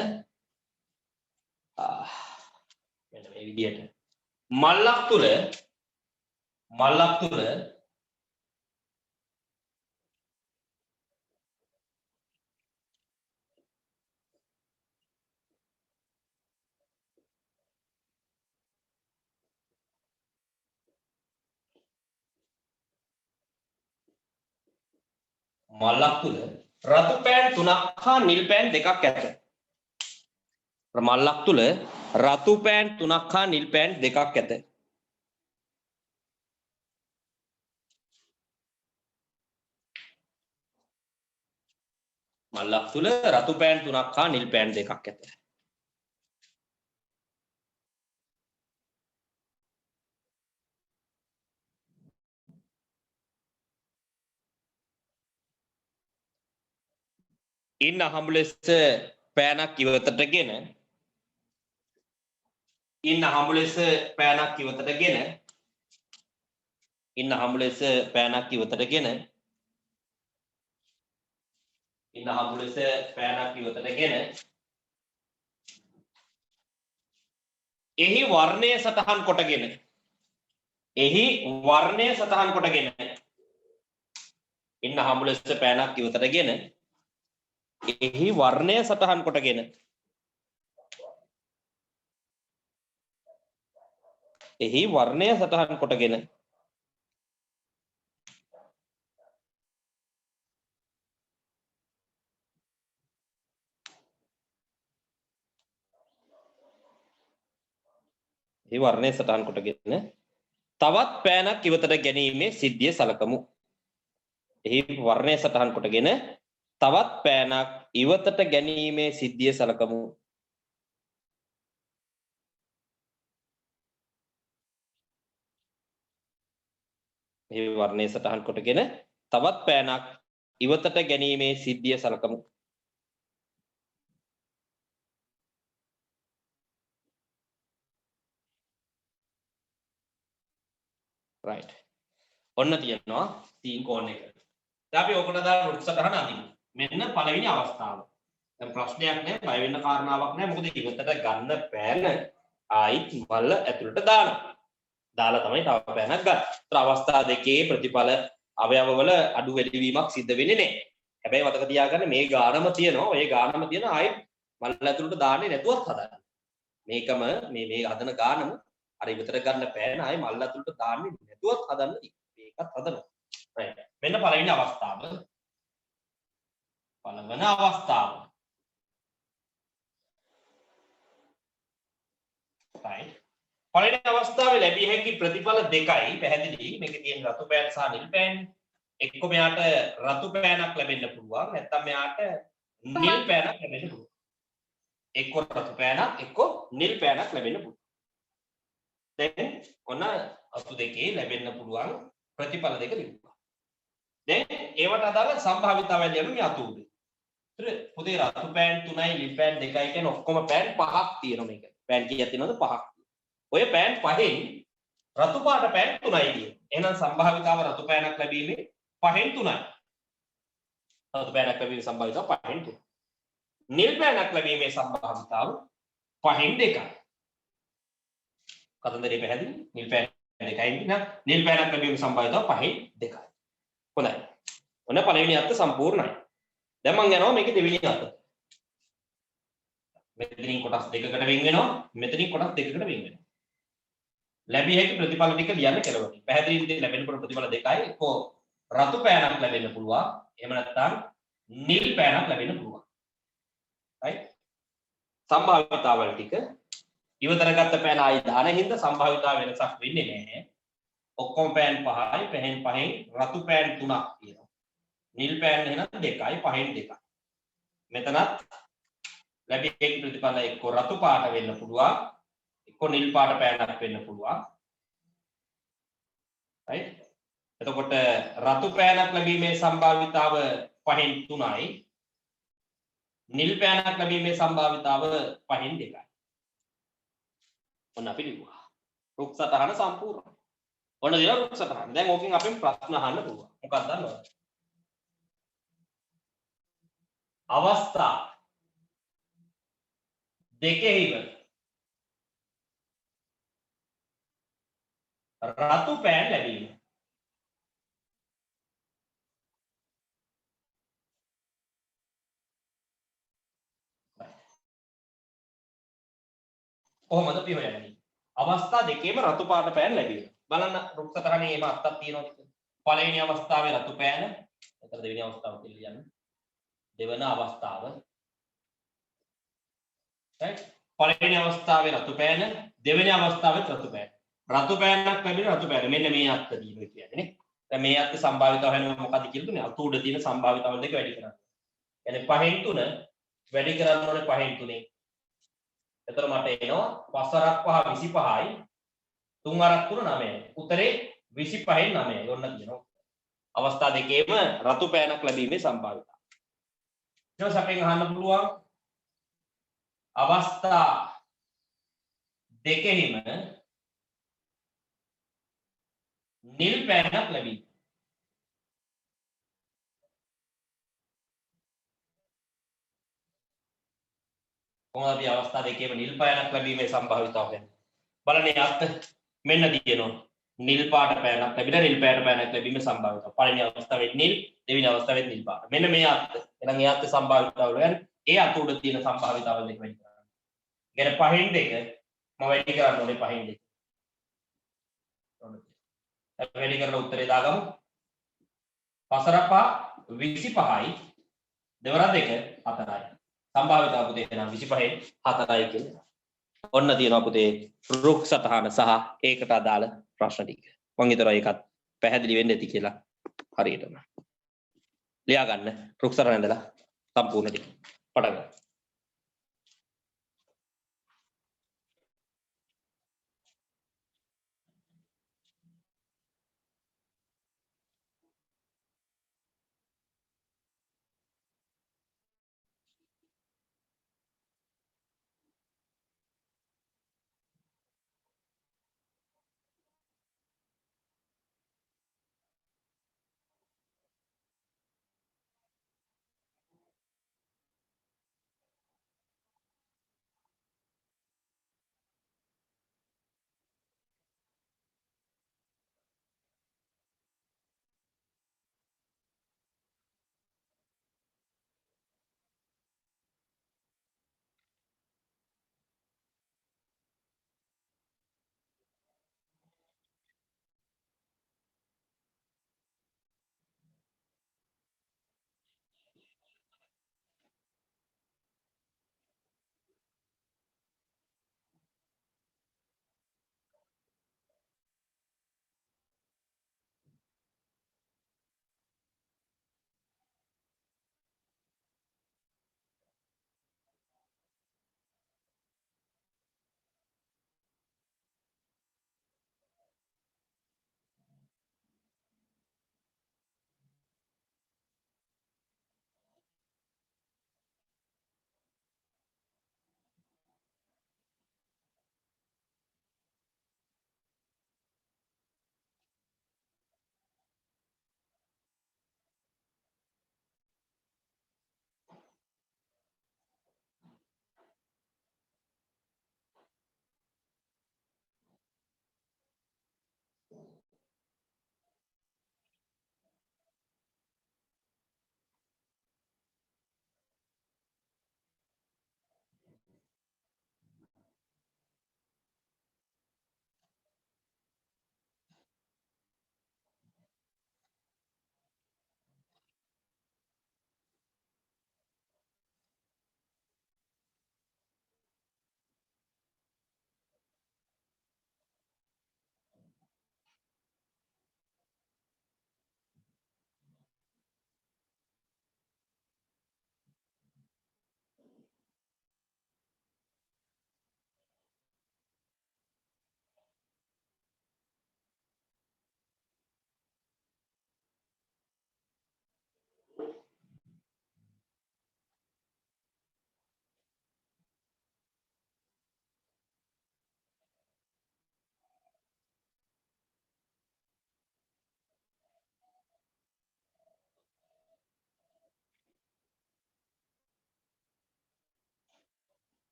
මෙන්න මේ විදියට. මල්ලක් තුල රතු පෑන් 3ක් හා නිල් පෑන් 2ක් ඇත. මල්ලක් තුල රතු පෑන් 3ක් හා නිල් පෑන් 2ක් ඇත. මල්ලක් තුල රතු පෑන් 3ක් හා නිල් පෑන් 2ක් ඇත. ඉන්න හම්බ ලෙස පෑනක් ඉවතටගෙන ඉන්න හම්බ ලෙස පෑනක් ඉවතටගෙන ඉන්න හම්බ ලෙස පෑනක් ඉවතටගෙන ඉන්න හම්බ ලෙස පෑනක් ඉවතටගෙන එහි වර්ණය සටහන් කොටගෙන ඉන්න හම්බ ලෙස පෑනක් ඉවතටගෙන එහි වර්ණය සටහන් කොටගෙන එහි වර්ණය සටහන් කොටගෙන එහි වර්ණය සටහන් කොටගෙන තවත් පෑනක් ඉවතට ගැනීමේ සිද්ධිය සලකමු. එහි වර්ණය සටහන් කොටගෙන තවත් පෑනක් ඉවතට ගැනීමේ සිද්ධිය සලකමු. එහි වර්ණය සටහන් කොටගෙන තවත් පෑනක් ඉවතට ගැනීමේ සිද්ධිය සලකමු. right ඔන්න තියෙනවා සීන් කෝන් එක දැන් අපි ඔකට දාලා රුට් සටහන අඳිමු මෙන්න පළවෙනි අවස්ථාව දැන් ප්‍රශ්නයක් නැහැ බය වෙන්න කාරණාවක් නැහැ මොකද ඉවතට ගන්න පෑන ආයිත් මල්ල ඇතුළට දානවා දාලා තමයි තව පෑනක් ගන්න. ඒතර අවස්ථා දෙකේ ප්‍රතිඵල අවයවවල අඩු වැඩි වීමක් සිද්ධ වෙන්නේ නැහැ. හැබැයි මතක තියාගන්න මේ ගානම තියෙනවා. ඔය ගානම තියෙන ආයෙත් මල්ල ඇතුළට දාන්නේ නැතුවත් හදන්න. මේකම මේ හදන ගානම අර ඉවතට ගන්න පෑන ආයෙ මල්ල ඇතුළට දාන්නේ නැතුවත් හදන්න මේකත් හදනවා. right. මෙන්න පළවෙනි අවස්ථාව. පළවෙනි අවස්ථාව. right. පළවෙනි අවස්ථාවේ ලැබිය හැකි ප්‍රතිඵල දෙකයි පැහැදිලි මේකේ තියෙන රතු පෑන් සහ නිල් පෑන් එක්ක මෙයාට රතු පෑනක් ලැබෙන්න පුළුවන් නැත්නම් මෙයාට නිල් පෑනක් ලැබෙන්න පුළුවන් එක්ක රතු පෑනක් එක්ක නිල් පෑනක් ලැබෙන්න පුළුවන් දැන් ඔන්න අතු දෙකේ ලැබෙන්න පුළුවන් ප්‍රතිඵල දෙක ලියුවා දැන් ඒවට අදාළ සම්භාවිතාවය ලියමු මේ අතු උඩ හරි පුතේ රතු පෑන් 3යි නිල් පෑන් 2යි කියන ඔක්කොම පෑන් 5ක් තියෙනවා මේක පෑන් කීයක් තියෙනවද 5ක් ඔය පෑන් පහෙන් රතු පාට පෑන් 3යි තියෙන්නේ. එහෙනම් සම්භාවිතාව රතු පෑනක් ලැබීමේ පහෙන් 3යි. රතු පෑනක් ලැබීමේ සම්භාවිතාව පහෙන් 3යි. නිල් පෑනක් ලැබීමේ සම්භාවිතාව පහෙන් 2යි. කතන්දරේ පැහැදිලි? නිල් පෑන් 2යි නේ. නිල් පෑනක් ලැබීමේ සම්භාවිතාව පහෙන් 2යි. හොඳයි. ඔන්න පළවෙනි අර්ථ සම්පූර්ණයි. දැන් මම යනවා මේකේ දෙවෙනි අර්ථ. මෙතනින් කොටස් දෙකකට වෙන් වෙනවා. මෙතනින් කොටස් දෙකකට වෙන් වෙනවා. ලැබිය හැකි ප්‍රතිඵල ටික ලියන්න කෙලවරයි. පැහැදිලිද ලැබෙන ප්‍රතිඵල දෙකයි. එක්කෝ රතු පෑනක් ලැබෙන්න පුළුවන්. එහෙම නැත්නම් නිල් පෑනක් ලැබෙන්න පුළුවන්. right? සම්භාවිතාවල් ටික ඉවතර ගත්ත පෑන ආයි දාන හින්දා සම්භාවිතාව වෙනසක් වෙන්නේ නැහැ. ඔක්කොම පෑන් 5යි. පහෙන් රතු පෑන් 3ක් තියෙනවා. නිල් පෑන් එහෙනම් 2යි. පහෙන් 2යි. මෙතනත් ලැබිය හැකි ප්‍රතිඵල එක්කෝ රතු පාට වෙන්න පුළුවන්. එක්ක නිල් පාට පෑනක් වෙන්න පුළුවන්. right? එතකොට රතු පෑනක් ලැබීමේ සම්භාවිතාව 5න් 3යි. නිල් පෑනක් ලැබීමේ සම්භාවිතාව 5න් 2යි. ඔන්න අපි ලියුවා. රුක් සටහන සම්පූර්ණයි. ඔන්න දින රුක් සටහන. දැන් ඕකෙන් අපෙන් ප්‍රශ්න අහන්න පුළුවන්. මොකක්ද දන්නවද? අවස්ථා දෙකෙහිම රතු පෑන් ලැබීම කොහොමද අපි හොයන්නේ අවස්ථා දෙකේම රතු පාට පෑන් ලැබීම බලන්න රුක් සටහනේ එහෙම අත්තක් තියෙනවා කියලා පළවෙනි අවස්ථාවේ රතු පෑන එතන දෙවෙනි අවස්ථාව කියලා ලියන්න දෙවන අවස්ථාව right පළවෙනි අවස්ථාවේ රතු පෑන දෙවෙනි අවස්ථාවේ රතු පෑන රතු පෑනක් ලැබෙන රතු පෑන මෙන්න මේ අත්ත දීම කියන්නේ නේ දැන් මේ අත්තේ සම්භාවිතාව වෙනවා මොකද්ද කියලා දුන්නේ අත උඩ තියෙන සම්භාවිතාවල් දෙක වැඩි කරන්න. يعني 5න් 3 වැඩි කරන්න ඕනේ 5න් 3. එතකොට මට එනවා 5 අරක් 5 25යි 3 අරක් 3 9යි. උත්තරේ 25න් 9යි. ඔන්න කියනවා. අවස්ථා දෙකේම රතු පෑනක් ලැබීමේ සම්භාවිතාව. ඊට පස්සේ අපෙන් අහන්න පුළුවන් අවස්ථා දෙකෙහිම නිල් පෑනක් ලැබීම. කොහොමද අපි අවස්ථා දෙකේම නිල් පෑනක් ලැබීමේ සම්භාවිතාව ගන්න. බලන්න අත් මෙන්න දිනනවා. නිල් පාට පෑනක් ලැබිලා නිල් පාට පෑනක් ලැබීමේ සම්භාවිතාව. පළවෙනි අවස්ථාවේ නිල්, දෙවෙනි අවස්ථාවේ නිල් පාට. මෙන්න මේ අත්. එහෙනම් ඒ අත් සම්භාවිතාව වල ඒ අත උඩ තියෙන සම්භාවිතාව දෙක වැඩි කරන්න. يعني 5න් 2 මම වැඩි කරන්න ඕනේ 5න් 2. වැඩි කරලා උත්තරේ දාගමු. 5 5 25යි දෙවරක් 2 4යි. සම්භාවිතාව පුතේ එනවා 25න් 4යි කියලා. ඔන්න තියෙනවා පුතේ රුක් සටහන සහ ඒකට අදාළ ප්‍රශ්න ටික. මම හිතනවා ඒකත් පැහැදිලි වෙන්න ඇති කියලා හරියටම. ලියා ගන්න රුක් සටහන ඉඳලා සම්පූර්ණ ටික. පටන් ගන්න.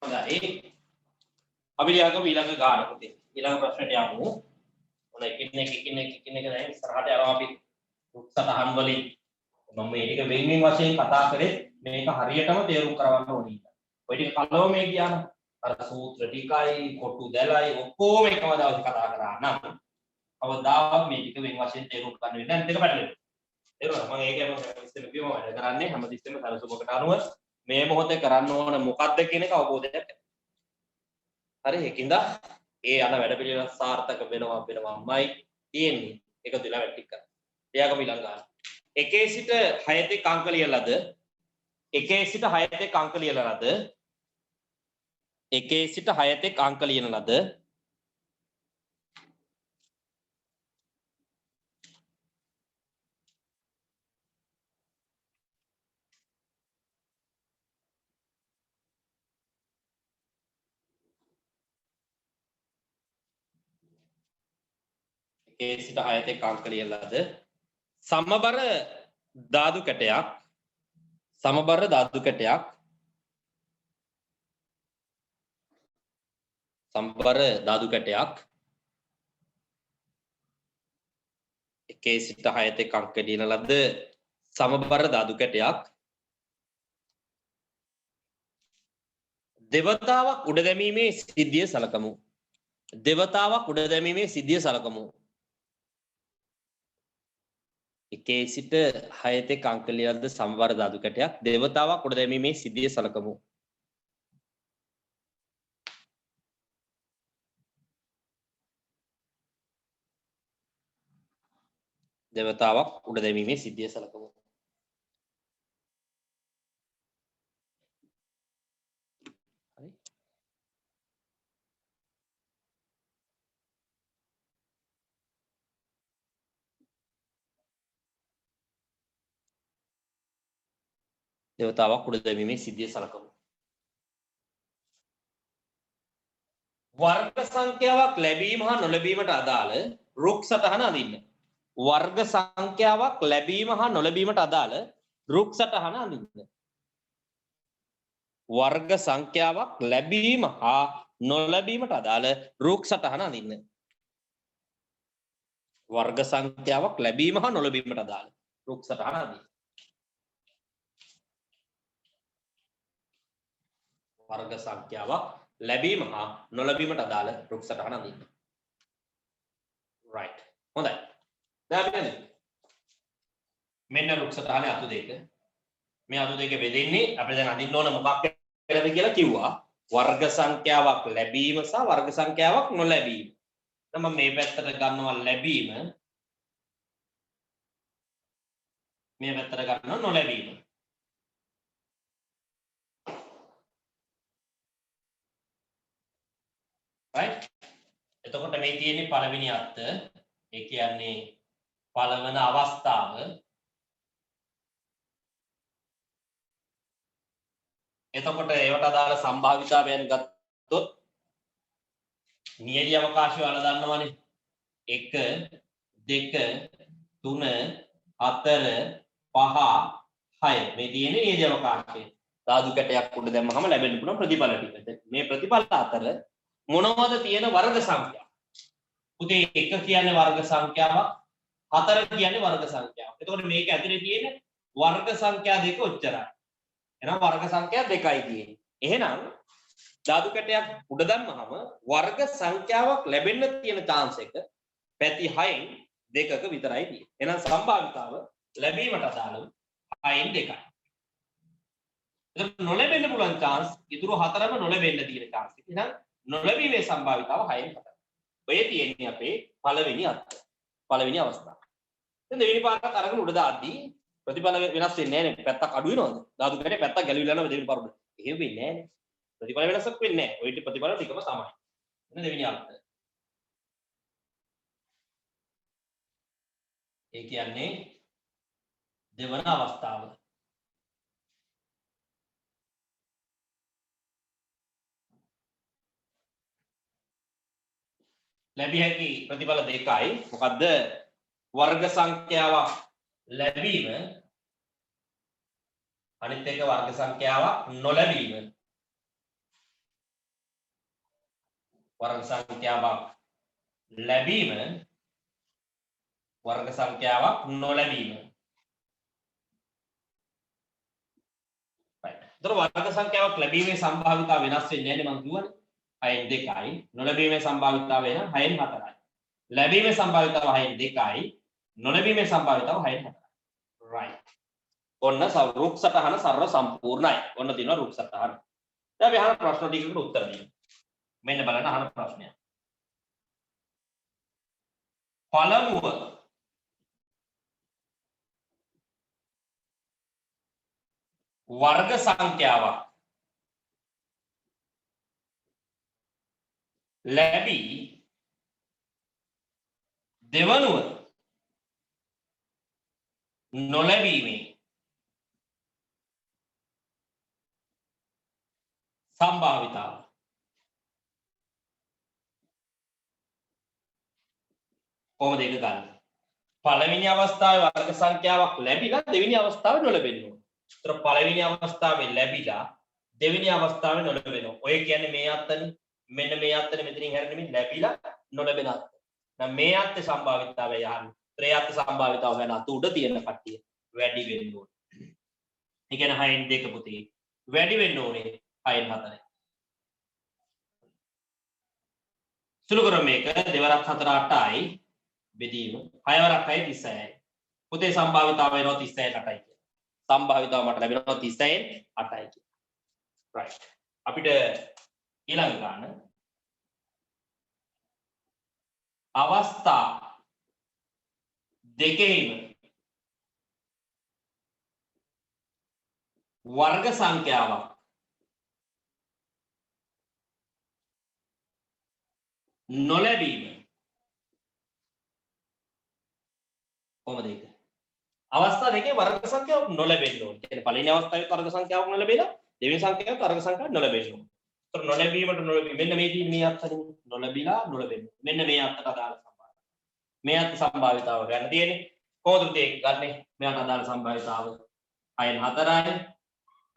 හොඳයි. අපි ලියගමු ඊළඟ ගාන පුතේ. ඊළඟ ප්‍රශ්නට යමු. ඔන්න එකින් එක දැන් ඉස්සරහට යනවා අපි සටහන් වලින්. මම මේ ටික වෙන්වෙන් වශයෙන් කතා කරේ මේක හරියටම තේරුම් කරගන්න ඕනේ. ඔය ටික කලව මේ කියන අර සූත්‍ර ටිකයි කොටු දැලයි ඔක්කොම එකම දවසේ කතා කරා නම් අවදාවක් මේ ටික වෙන් වශයෙන් තේරුම් ගන්න වෙන්නේ නැහැ. දෙක පැටලෙනවා. තේරුණා? මම ඒකම ඉස්සෙල්ලා කිව්වම වැඩ කරන්නේ හැමතිස්සෙම සරසුමකට අනුව මේ මොහොතේ කරන්න ඕන මොකක්ද කියන එක අවබෝධයක් හරි ඒකින්ද ඒ යන වැඩ පිළිවෙල සාර්ථක වෙනවමයි තියෙන්නේ. ඒක දිලා වැටි කරා. එයාගම ඊළඟ ගන්න. 1 සිට 6 තෙක් අංක ලියලාද 1 සිට 6 තෙක් අංක ලියලාද 1 සිට 6 තෙක් අංක ලියන ලද ඒ සිට 6 තෙක් අංක ලියලාද සමබර ධාතු කැටයක් එකේ සිට 6 තෙක් අංක ලියන ලද සමබර ධාතු කැටයක් දෙවතාවක් උඩ දැමීමේ සිද්ධිය සලකමු. එකේ සිට 6 තෙක් අංක ලියන ලද සමබර ධාතු කැටයක් දෙවතාවක් උඩ දැමීමේ සිද්ධිය සලකමු. දෙවතාවක් උඩ දැමීමේ සිද්ධිය සලකමු. හරි. දෙවතාවක් උඩ දැමීමේ සිද්ධිය සලකමු. වර්ග සංඛ්‍යාවක් ලැබීම හා නොලැබීමට අදාළ රුක් සටහන අඳින්න. වර්ග සංඛ්‍යාවක් ලැබීම හා නොලැබීමට අදාළ රුක් සටහන අඳින්න. වර්ග සංඛ්‍යාවක් ලැබීම හා නොලැබීමට අදාළ රුක් සටහන අඳින්න. වර්ග සංඛ්‍යාවක් ලැබීම හා නොලැබීමට අදාළ රුක් සටහන අඳින්න. වර්ග සංඛ්‍යාවක් ලැබීම හා නොලැබීමට අදාළ රුක් සටහන අඳින්න. right. හොඳයි. දැන් අපි මෙන්න රුක් සටහනේ අතු දෙක. මේ අතු දෙක බෙදෙන්නේ අපිට දැන් අඳින්න ඕන මොකක් කියලාද කියලා කිව්වා. වර්ග සංඛ්‍යාවක් ලැබීම සහ වර්ග සංඛ්‍යාවක් නොලැබීම. දැන් මම මේ පැත්තට ගන්නවා ලැබීම. මේ පැත්තට ගන්නවා නොලැබීම. right. එතකොට මේ තියෙන්නේ පළවෙනි අත්ත. ඒ කියන්නේ පළවන අවස්ථාව. එතකොට ඒවට අදාළ සම්භාවිතාවයන් ගත්තොත් නියැලි අවකාශය වල දන්නවනේ 1 2 3 4 5 6 මේ තියෙන්නේ නියැලි අවකාශය. ධාතු කැටයක් උඩ දැම්මම ලැබෙන්න පුළුවන් ප්‍රතිඵල ටිකට. මේ ප්‍රතිඵල අතර මොනවද තියෙන වර්ග සංඛ්‍යා? පුතේ 1 කියන්නේ වර්ග සංඛ්‍යාවක් 4 කියන්නේ වර්ග සංඛ්‍යාවක්. එතකොට මේක ඇතුලේ තියෙන වර්ග සංඛ්‍යා දෙක ඔච්චරයි. එහෙනම් වර්ග සංඛ්‍යා දෙකයි තියෙන්නේ. එහෙනම් ධාතු කැටයක් උඩ දැම්මම වර්ග සංඛ්‍යාවක් ලැබෙන්න තියෙන chance එක පැති 6න් දෙකක විතරයි තියෙන්නේ. එහෙනම් සම්භාවිතාව ලැබීමට අදාළව 6න් දෙකයි. ඒක නොලැබෙන්න පුළුවන් chance ඉතුරු හතරම නොලැබෙන්න තියෙන chance. එහෙනම් නොලැබීමේ සම්භාවිතාව 6න් 4යි. ඔය තියෙන්නේ අපේ පළවෙනි අත්ත. පළවෙනි අවස්ථාව. දැන් දෙවෙනි පාරට අරගෙන උඩ දාද්දී ප්‍රතිඵල වෙනස් වෙන්නේ නැහැ නේ. පැත්තක් අඩු වෙනවද? ධාතු කැටේ පැත්තක් ගැලවිලා යනවා දෙවෙනි පාරට. එහෙම වෙන්නේ නැහැ නේ. ප්‍රතිඵල වෙනසක් වෙන්නේ නැහැ. ඔය ටික ප්‍රතිඵල ටිකම තමයි. එන්න දෙවෙනි අර්ථය. ඒ කියන්නේ දෙවන අවස්ථාව. ලැබිය හැකි ප්‍රතිඵල දෙකයි. මොකද්ද? වර්ග සංඛ්‍යාවක් ලැබීම අනිත් එක වර්ග සංඛ්‍යාවක් නොලැබීම. वर्ग संख्याවක් ලැබීම वर्ग සංඛ්‍යාවක් නොලැබීම. right. ඒතර वर्ग සංඛ්‍යාවක් ලැබීමේ සම්භාවිතාව වෙනස් වෙන්නේ නැහැ නේ මම කිව්වනේ. 6න් 2යි. නොලැබීමේ සම්භාවිතාව වෙන 6න් 4යි. ලැබීමේ සම්භාවිතාව 6න් 2යි. නොලැබීමේ සම්භාවිතාව 6න් 4යි. right. ඔන්න රුක් සටහන සරල සම්පූර්ණයි. ඔන්න තියෙනවා රුක් සටහන. දැන් අපි අහන ප්‍රශ්න ටිකකට උත්තර දෙන්න. මෙන්න බලන්න අහන ප්‍රශ්නය. පළමුව वर्ग සංඛ්‍යාවක් ලැබී දෙවනුව නොලැබීමේ සම්භාවිතාව. කොහොමද ඒක ගන්න? පළවෙනි අවස්ථාවේ වර්ග සංඛ්‍යාවක් ලැබිලා දෙවෙනි අවස්ථාවේ නොලැබෙන්න ඕන. ඒතර පළවෙනි අවස්ථාවේ ලැබිලා දෙවෙනි අවස්ථාවේ නොලැබෙනවා. ඔය කියන්නේ මේ අත්තනේ. මෙන්න මේ අත්තනේ මෙතනින් හැරෙන්නේ මේ ලැබිලා නොලැබෙන අත්ත. දැන් මේ අත්තේ සම්භාවිතාවය යහන්න. ත්‍රේ අත්ත සම්භාවිතාව ගැන අත උඩ තියෙන කට්ටිය වැඩි වෙන්න ඕනේ. ඒ කියන්නේ 6න් 2 පුතේ වැඩි වෙන්න ඕනේ 6න් 4. සුළු කරමු මේක 2 වරක් 4 8යි බෙදීම 6 වරක් 6 36යි. පුතේ සම්භාවිතාව වෙනවා 36න් 8යි කියලා. සම්භාවිතාව මට ලැබෙනවා 36න් 8යි කියලා. right. අපිට ඊළඟ ගන්න අවස්ථා දෙකේම वर्ग සංඛ්‍යාවක් නොලැබීම. කොහොමද ඒක? අවස්ථා දෙකේ वर्ग සංඛ්‍යාවක් නොලැබෙන්න ඕනේ. කියන්නේ පළවෙනි අවස්ථාවේ वर्ग සංඛ්‍යාවක් නොලැබෙලා දෙවෙනි සංඛ්‍යාවේ वर्ग සංඛ්‍යාවක් නොලැබෙන්න ඕනේ. ඒතර නොලැබීමට නොලැබීම මෙන්න මේ තියෙන මේ අත්හරින් නොලැබිලා නොලැබෙන්න. මෙන්න මේ අත්තට අදාළ සම්භාවිතාව. මේ අත්ත සම්භාවිතාව ගන්න තියෙන්නේ. කොහොමද මේක ගන්නෙ? මෙයාට අදාළ සම්භාවිතාව 6න් 4යි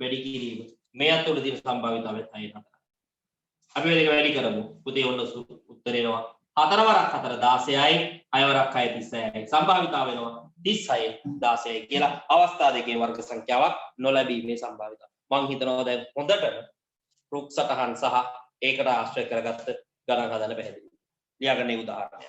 වැඩි කිරීම. මේ අත උඩ තියෙන සම්භාවිතාවය 6න් 4යි. අපි මේක වැඩි කරමු. පුතේ ඔන්න උත්තරේ එනවා 4 වරක් 4 16යි 6 වරක් 6 36යි. සම්භාවිතාව වෙනවා 36යි 16යි කියලා අවස්ථා දෙකේ වර්ග සංඛ්‍යාවක් නොලැබීමේ සම්භාවිතාව. මම හිතනවා දැන් හොඳට රුක් සටහන් සහ ඒකට ආශ්‍රය කරගත්ත ගණන් හදන්න පැහැදිලි. ලියාගන්න මේ උදාහරණය.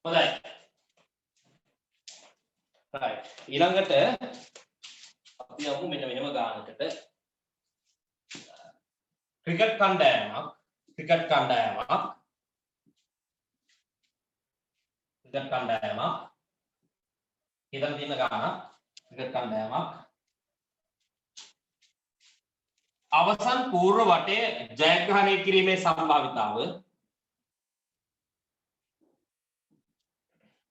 හොඳයි. right. ඊළඟට අපි යමු මෙන්න මෙහෙම ගානකට. ක්‍රිකට් කණ්ඩායමක් හිතන තියෙන ගානක් ක්‍රිකට් කණ්ඩායමක් අවසන් පූර්ව වටයේ ජයග්‍රහණය කිරීමේ සම්භාවිතාව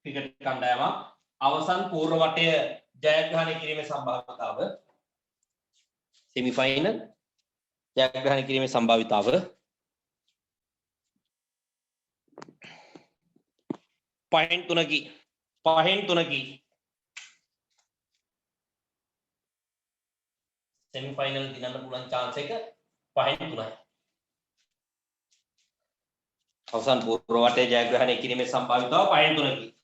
ක්‍රිකට් කණ්ඩායමක් අවසන් පූර්ව වටයේ ජයග්‍රහණය කිරීමේ සම්භාවිතාව semi final ජයග්‍රහණය කිරීමේ සම්භාවිතාව පහෙන් තුනකි semi final දිනන්න පුළුවන් chance එක පහෙන් තුනයි අවසන් පූර්ව වටේ ජයග්‍රහණය කිරීමේ සම්භාවිතාව පහෙන් තුනකි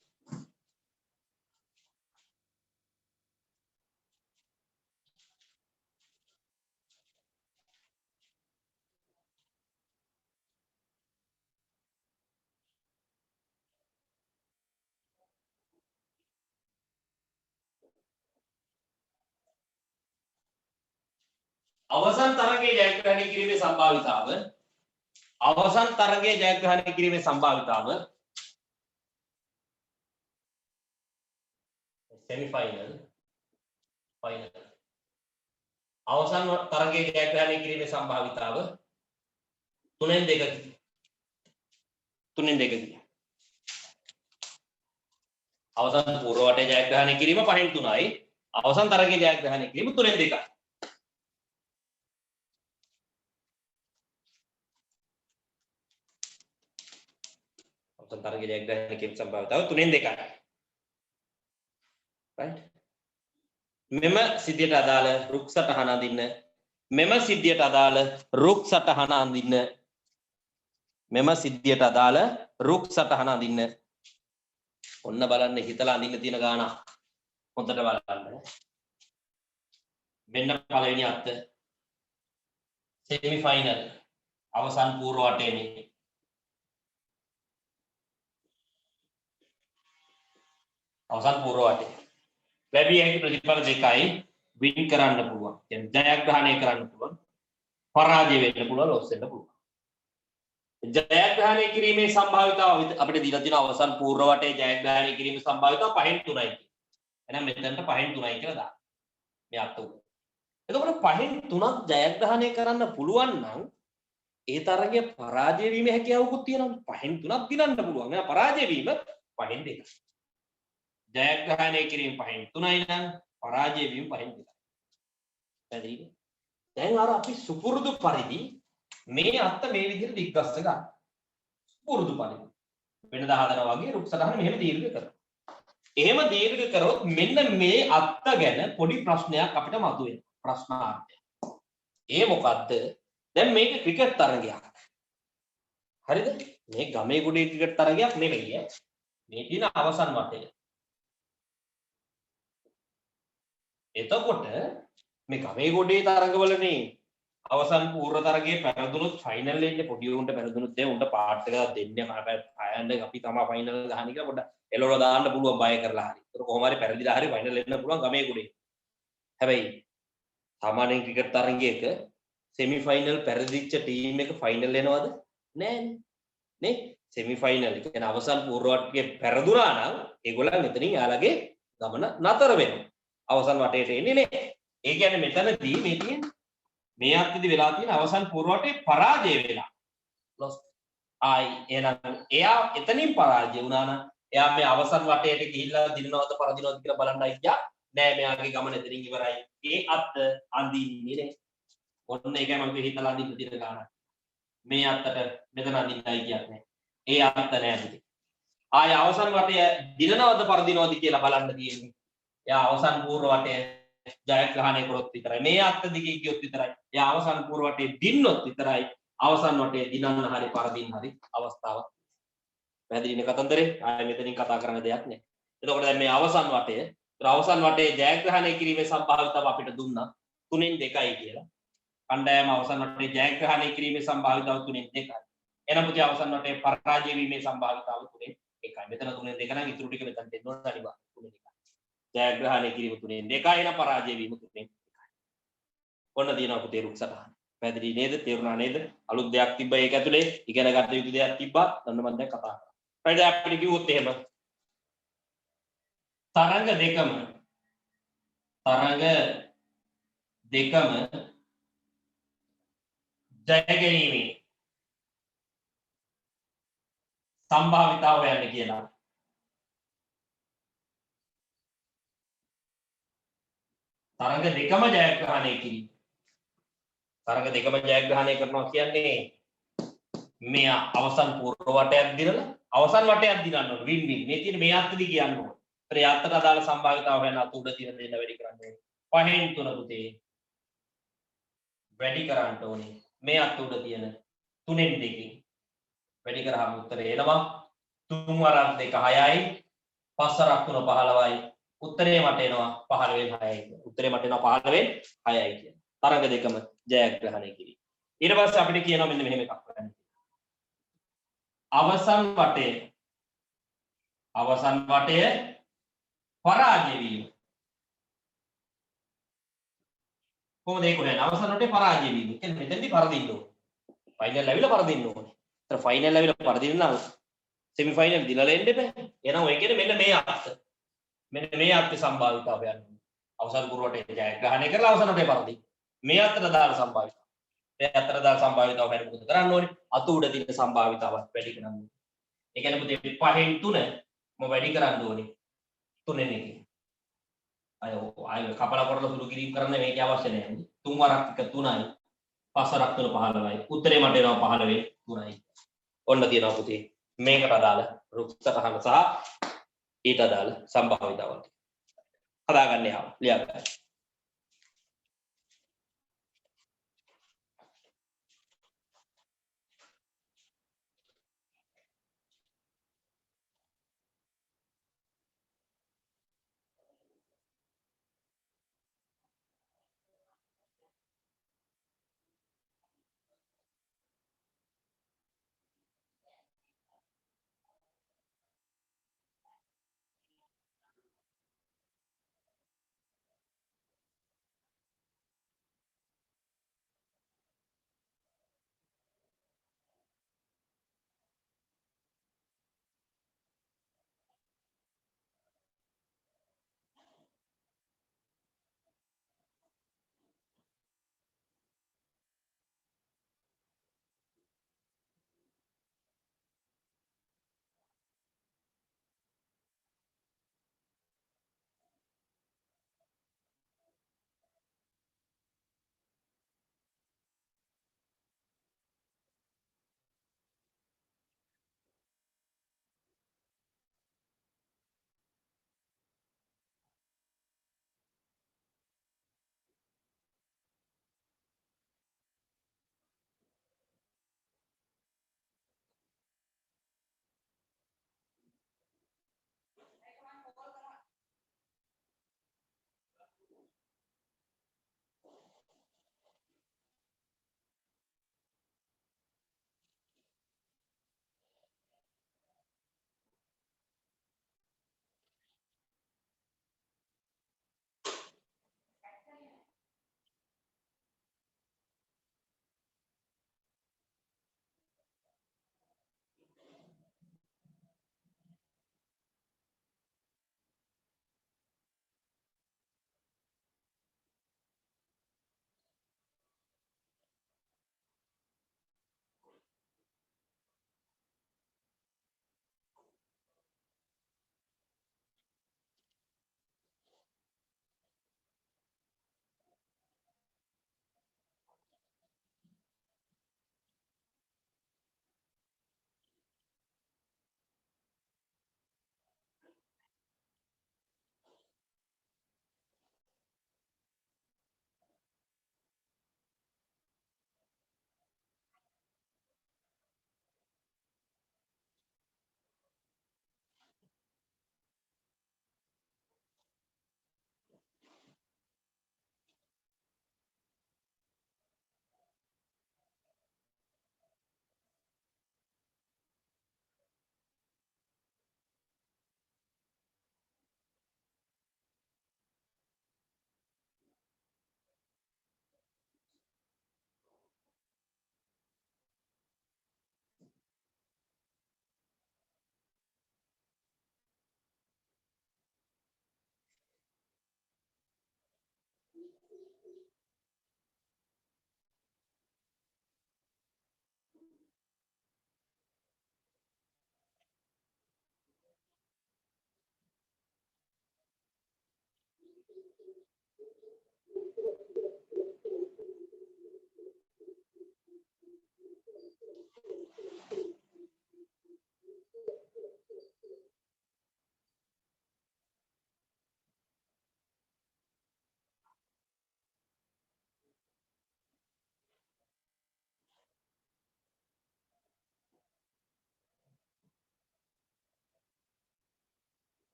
අවසන් තරගයේ ජයග්‍රහණය කිරීමේ සම්භාවිතාව semi final final අවසන් තරගයේ ජයග්‍රහණය කිරීමේ සම්භාවිතාව 3න් 2කි අවසන් පූර්ව වටේ ජයග්‍රහණය කිරීම 5න් 3යි අවසන් තරගයේ ජයග්‍රහණය කිරීම 3න් 2යි තරගයේ ජයග්‍රහණය කිරීම සම්භාවිතාව 3න් 2යි right මෙම සිද්ධියට අදාළ රුක් සටහන අඳින්න ඔන්න බලන්න හිතලා අඳින්න තියෙන ගානක් හොඳට බලන්න මෙන්න පළවෙනි අත්ත semi final අවසන් පූර්ව වටේනේ අවසන් පූර්ව වටේ ලැබිය හැකි ප්‍රතිඵල දෙකයි වින් කරන්න පුළුවන් කියන්නේ ජයග්‍රහණය කරන්න පුළුවන් පරාජය වෙන්න පුළුවන් ලොස් වෙන්න පුළුවන් ජයග්‍රහණය කිරීමේ සම්භාවිතාව අපිට දීලා තියෙන අවසන් පූර්ව වටේ ජයග්‍රහණය කිරීමේ සම්භාවිතාව 5න් 3යි එහෙනම් මෙතනට 5න් 3යි කියලා දාන්න මේ අත උඩ එතකොට 5න් 3ක් ජයග්‍රහණය කරන්න පුළුවන් නම් ඒ තරගයේ පරාජය වීමේ හැකියාවකුත් තියෙනවා 5න් 3ක් දිනන්න පුළුවන් එහෙනම් පරාජය වීම 5න් 2යි ජයග්‍රහණය කිරීම 5න් 3යි නම් පරාජය වීම 5න් 2යි. පැහැදිලිද? දැන් අර අපි සුපුරුදු පරිදි මේ අත්ත මේ විදිහට දිග්ගස්ස ගන්න. සුපුරුදු පරිදි. වෙනදා හදනවා වගේ රුක් සටහන මෙහෙම දීර්ඝ කරනවා. එහෙම දීර්ඝ කරොත් මෙන්න මේ අත්ත ගැන පොඩි ප්‍රශ්නයක් අපිට මතුවෙනවා. ප්‍රශ්නාර්ථය. ඒ මොකද්ද? දැන් මේක ක්‍රිකට් තරගයක්. හරිද? මේ ගමේ ගොඩේ ක්‍රිකට් තරගයක් නෙවෙයි. මේ තියෙන අවසන් වටේ. එතකොට මේ ගමේ ගොඩේ තරගවලනේ අවසන් පූර්ව තරගයේ පෙරදුනොත් ෆයිනල් එන්නේ පොඩි උන්ට පෙරදුනොත් ඒ උන්ට පාර්ට් එකක් දෙන්නේ අයන්න අපි තමයි ෆයිනල් ගහන එක පොඩ්ඩ එළවල දාන්න පුළුවන් බය කරලා හරි. ඒක කොහොම හරි පෙරදිලා හරි ෆයිනල් එන්න පුළුවන් ගමේ ගොඩේ. හැබැයි සාමාන්‍ය ක්‍රිකට් තරගයක සෙමි ෆයිනල් පෙරදිච්ච ටීම් එක ෆයිනල් එනවද? නෑනේ. නේ? සෙමි ෆයිනල් ඒ කියන්නේ අවසන් පූර්ව වටේ පෙරදුනා නම් ඒගොල්ලන් එතනින් යාළගේ ගමන නතර වෙනවා. අවසන් වටේට එන්නේ නේ. ඒ කියන්නේ මෙතනදී මේ තියෙන මේ අත්දි වෙලා තියෙන අවසන් පූර්ව වටේ පරාජය වෙලා. lost. එහෙනම් එයා එතනින් පරාජය වුණා නම් එයා මේ අවසන් වටේට ගිහිල්ලා දිනනවද පරදිනවද කියලා බලන්නයි ගියා. නෑ මෙයාගේ ගමන එතනින් ඉවරයි. ඒ අත්ත අඳින්නේ නේ. ඔන්න ඒකයි මම හිතලා අඳින්න තියෙන ගාන. මේ අත්තට මෙතන අඳින්නයි කියන්නේ. ඒ අත්ත නෑ අඳින්නේ. ආය අවසන් වටේ දිනනවද පරදිනවද කියලා බලන්න තියෙන්නේ. එයා අවසන් පූර්ව වටේ ජයග්‍රහණය කරොත් විතරයි මේ අත්ත දිගේ ගියොත් විතරයි එයා අවසන් පූර්ව වටේ දින්නොත් විතරයි අවසන් වටේ දිනන්න හරි පරදින්න හරි අවස්ථාවක් පැහැදිලිනේ කතන්දරේ ආයෙ මෙතනින් කතා කරන්න දෙයක් නැහැ එතකොට දැන් මේ අවසන් වටේ ජයග්‍රහණය කිරීමේ සම්භාවිතාව අපිට දුන්නා 3න් 2යි කියලා කණ්ඩායම අවසන් වටේ ජයග්‍රහණය කිරීමේ සම්භාවිතාව 3න් 2යි එනම් පුතේ අවසන් වටේ පරාජය වීමේ සම්භාවිතාව 3න් එකයි. මෙතන 3න් 2 නම් ඉතුරු ටික මෙතනට එන්න ඕන අනිවාර්යයෙන් 3න් 1. ජයග්‍රහණය කිරීම 3න් 2යි නම් පරාජය වීම 3න් 1යි. ඔන්න තියෙනවා පුතේ රුක් සටහන. පැහැදිලි නේද? තේරුණා නේද? අලුත් දෙයක් තිබ්බා ඒක ඇතුලේ. ඉගෙන ගන්න යුතු දෙයක් තිබ්බා. ඔන්න මම දැන් කතා කරා. ඊට අපිට කිව්වොත් එහෙම තරංග දෙකම ජය ගැනීමේ සම්භාවිතාව හොයන්න කියලා. තරංග දෙකම ජයග්‍රහණය කිරීම. තරංග දෙකම ජයග්‍රහණය කරනවා කියන්නේ මේ අවසන් පූර්ව වටයක් දිනලා අවසන් වටයක් දිනන්න ඕන වින් වින්. මේ තියෙන මේ අත්දි කියන්න ඕන. ඒතර යත්තට අදාළ සම්භාවිතාව හොයන්න අත උඩ තියෙන දෙන්න වැඩි කරන්න ඕනේ. 5න් 3 පුතේ වැඩි කරන්න ඕනේ. මේ අත උඩ තියෙන 3න් 2කින් වැඩි කරාම උත්තරේ එනවා 3 වරක් 2 6යි 5 වරක් 3 15යි උත්තරේ මට එනවා 15න් 6යි කියලා. උත්තරේ මට එනවා 15න් 6යි කියලා. තරංග දෙකම ජයග්‍රහණය කිරීම. ඊට පස්සේ අපිට කියනවා මෙන්න මෙහෙම එකක් කරන්න. අවසන් වටය පරාජය වීම. කොහොමද ඒක හොයන්නේ? අවසන් වටේ පරාජය වීම. කියන්නේ මෙතෙන්දී පරදින්න ඕනේ. ෆයිනල් ඇවිල්ලා පරදින්න ඕනේ. ඒතර ෆයිනල් ඇවිල්ලා පරදින්න නම් සෙමි ෆයිනල් දිනලා එන්න බෑ. එහෙනම් ඔය කියන්නේ මෙන්න මේ අත්ත. මෙන්න මේ අත්ති සම්භාවිතාවය යන්නේ. අවසන් පුරවටේ ජයග්‍රහණය කරලා අවසන් වටේ පරදි. මේ අතට දාන සම්භාවිතාව. මේ අතට දාන සම්භාවිතාව වෙන මොකද කරන්න ඕනේ? අත උඩ තියෙන සම්භාවිතාවත් වැඩි කරන්න ඕනේ. ඒ කියන්නේ පුතේ 5න් 3 මම වැඩි කරන්න ඕනේ 3න් 1. අය කපලා කරලා සුළු කිරීම කරන්න මේක අවශ්‍ය නැහැ. 3 වරක් 1 3යි. 5 වරක් 3 15යි. උත්තරේ මට එනවා 15 3යි. ඔන්න තියෙනවා පුතේ. මේකට අදාළ රුක් සටහන සහ ඊට අදාළ සම්භාවිතාවල්. හදාගන්න යාම ලියා ගන්න.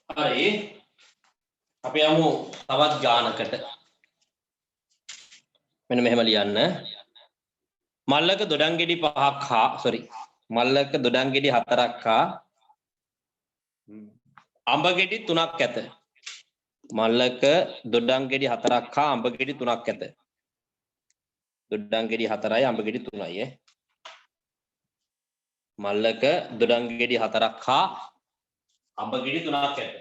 හරි අපි යමු තවත් ගානකට මෙන්න මෙහෙම ලියන්න මල්ලක දොඩම් ගෙඩි 5ක් හා මල්ලක දොඩම් ගෙඩි 4ක් හා අඹ ගෙඩි 3ක් ඇත මල්ලක දොඩම් ගෙඩි 4ක් හා අඹ ගෙඩි 3ක් ඇත දොඩම් ගෙඩි 4යි අඹ ගෙඩි 3යි මල්ලක දොඩම් ගෙඩි 4ක් හා අඹ ගෙඩි 3ක් ඇත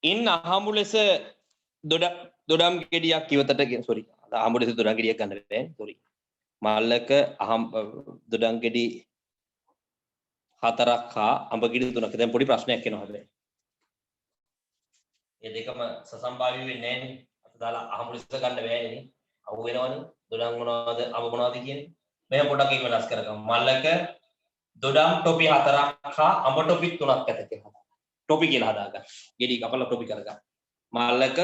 ඉන් අහඹු ලෙස දොඩම් ගෙඩියක් ඉවතට අහඹු ලෙස දොඩම් ගෙඩියක් ගන්න බෑ මල්ලක දොඩම් ගෙඩි 4ක් හා අඹ ගෙඩි 3ක් දැන් පොඩි ප්‍රශ්නයක් එනවා හැබැයි මේ දෙකම සසම්භාවී වෙන්නේ නැහැ නේ අත දාලා අහඹු ලෙස ගන්න බෑනේ නේ අහු වෙනවනේ දොඩම් මොනවද අඹ මොනවද කියන්නේ මෙහෙම පොඩක් එක වෙනස් කරගමු මල්ලක දොඩම් ටොපි 4ක් හා අඹ ටොපි 3ක් ඇත කියලා टोपी කියලා හදාගන්න. ගෙඩි කපලා ටොපි කරගන්න. මල්ලක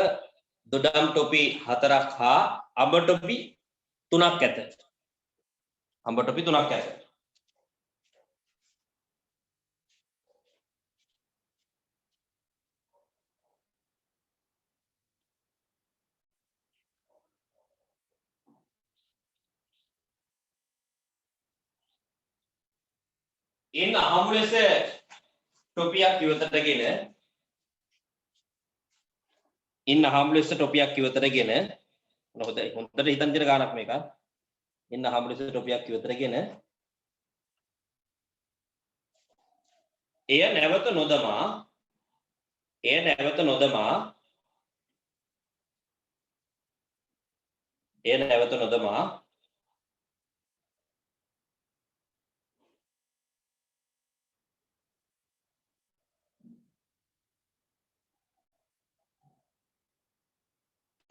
දොඩම් ටොපි 4ක් හා අඹ ටොපි 3ක් ඇත. අඹ ටොපි 3ක් ඇත. ඉන් අහඹු ලෙස ටොපියක් ඉවතටගෙන හොඳට හිතන් දින ගානක් මේක. ඉන්න අහඹු ලෙස ටොපියක් ඉවතටගෙන එය නැවත නොදමා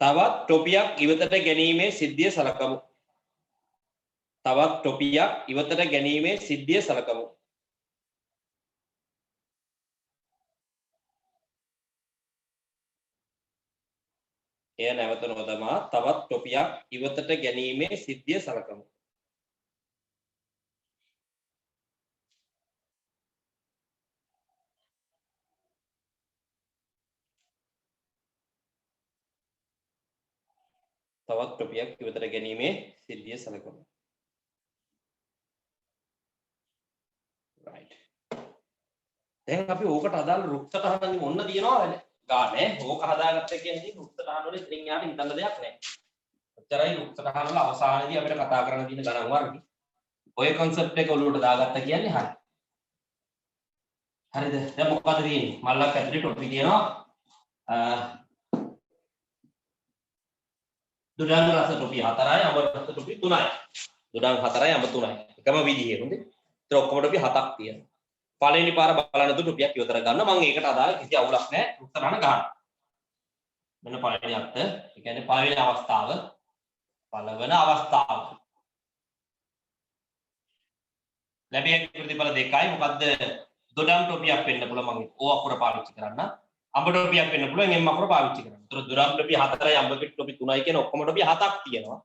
තවත් ටොපියක් ඉවතට ගැනීමේ සිද්ධිය සලකමු. එය නැවත නොදමා තවත් ටොපියක් ඉවතට ගැනීමේ සිද්ධිය සලකමු. තවත් ටොපියක් ඉවතට ගැනීමේ සිද්ධිය සලකමු. right. දැන් අපි ඕකට අදාළ රුක්සටහන ඔන්න තියනවා වැඩ. ගානේ ඕක හදාගත්ත කියන්නේ රුක්සටහන වල ඉතින් යාට හිතන්න දෙයක් නැහැ. ඔච්චරයි රුක්සටහන වල අවසානයේදී අපිට කතා කරන්න තියෙන ගණන් වර්ගය. ඔය concept එක ඔලුවට දාගත්ත කියන්නේ හරි. හරිද? දැන් මොකක්ද තියෙන්නේ? මල්ලක් ඇතුලේ ටොපි තියෙනවා. දොඩම් රස ටොපි 4යි අඹ රස ටොපි 3යි. දොඩම් 4යි අඹ 3යි. එකම විදිහේ හොඳේ. ඒතර ඔක්කොම ටොපි 7ක් තියෙනවා. පළවෙනි පාර බලන තු ටොපියක් ඉවතර ගන්න මම ඒකට අදාළ කිසි අවුලක් නැහැ. උත්තරන ගන්න. මෙන්න පළවෙනි අත්ත. ඒ කියන්නේ පළවෙනි අවස්ථාව. ලැබිය යුතු ප්‍රතිඵල දෙකයි. මොකද්ද? දොඩම් ටොපියක් වෙන්න පුළුවන් මම ඕ අකුර පාවිච්චි කරන්න. අඹ ටොපියක් වෙන්න පුළුවන් m අකුර පාවිච්චි කරන්න. ඒතර දුරම් ටොපි 4යි අඹ ටොපි 3යි කියන ඔක්කොම ටොපි 7ක් තියෙනවා.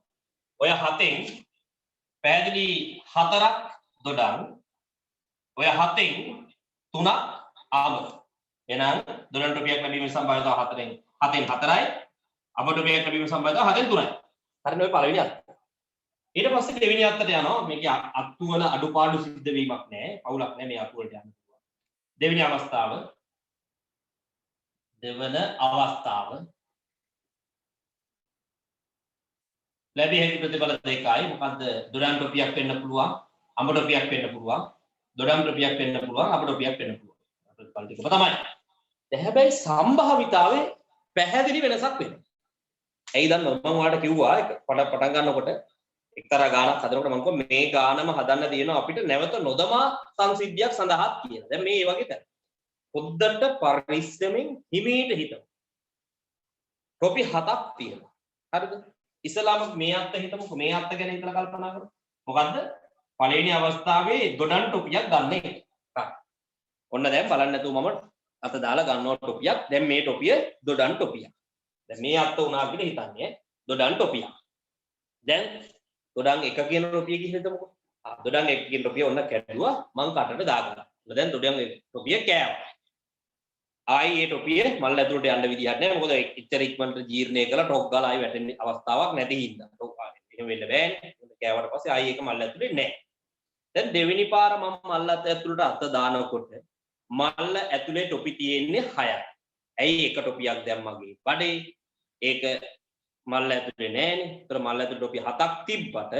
ඔය 7න් පැහැදිලි 4ක් දොඩම්. ඔය 7න් 3ක් අඹ. එහෙනම් දුරම් ටොපියක් ලැබීමේ සම්භාවිතාව 4න් 4යි අඹ ටොපියක් ලැබීමේ සම්භාවිතාව 4න් 3යි. හරිනේ ඔය පළවෙනි අත්ත. ඊට පස්සේ දෙවෙනි අත්තට යනවා. මේකේ අත්තු වල අඩුපාඩු සිද්ධ වීමක් නැහැ. පවුලක් නැහැ මේ අත්තු වලට යන්න පුළුවන්. දෙවෙනි අවස්ථාව ලැබිය හැකි ප්‍රතිඵල දෙකයි. මොකද්ද? දොඩම් ටොපියක් වෙන්න පුළුවන්, අඹ ටොපියක් වෙන්න පුළුවන්. දොඩම් ටොපියක් වෙන්න පුළුවන්, අඹ ටොපියක් වෙන්න පුළුවන්. ප්‍රතිඵල ටිකම තමයි. දැන් හැබැයි සම්භාවිතාවේ පැහැදිලි වෙනසක් වෙනවා. ඇයි දන්නවද? මම ඔයාලට කිව්වා පටන් ගන්නකොට එක්තරා ගානක් හදනකොට මම කිව්වා මේ ගානම හදන්න තියෙනවා අපිට නැවත නොදමා සංසිද්ධියක් සඳහා කියලා. දැන් මේ වගේ තැන. පොද්දට පරිස්සමෙන් හිමීට හිතමු. ටොපි 7ක් තියෙනවා. හරිද? ඉස්සලාම මේ අත්ත හිතමුකෝ මේ අත්ත ගැන හිතලා කල්පනා කරමු. මොකද්ද? පළවෙනි අවස්ථාවේ දොඩම් ටොපියක් ගන්න එක. හරි. ඔන්න දැන් බලන්න නැතුව මම අත දාලා ගන්නවා ටොපියක්. දැන් මේ ටොපිය දොඩම් ටොපියක්. දැන් මේ අත්ත උනා කියලා හිතන්නේ දොඩම් ටොපියක්. දැන් දොඩම් 1 කියන ටොපිය කියලා හිතමුකෝ. දොඩම් 1 කියන ටොපිය ඔන්න කැඩුවා මං කටට දාගන්නවා. දැන් දොඩම් ටොපිය කෑවා. ආයි ඒ ටොපිය මල් ඇතුළට යන්න විදිහක් නැහැ. මොකද ඉච්චර ඉක්මනට ජීර්ණය කළා ටොක් ගාලා ආයි වැටෙන්න අවස්ථාවක් නැති හින්දා. ටොක් එහෙම වෙන්න බෑනේ. කෑවට පස්සේ ආයි ඒක මල් ඇතුළේ නැහැ. දැන් දෙවෙනි පාර මම මල් ඇතුළට අත දානකොට මල් ඇතුළේ ටොපි තියෙන්නේ 6යි. ඇයි එක ටොපියක් දැන් මගේ බඩේ? ඒක මල් ඇතුළේ නැහැනේ. ඒතර මල් ඇතුළේ ටොපි 7ක් තිබ්බට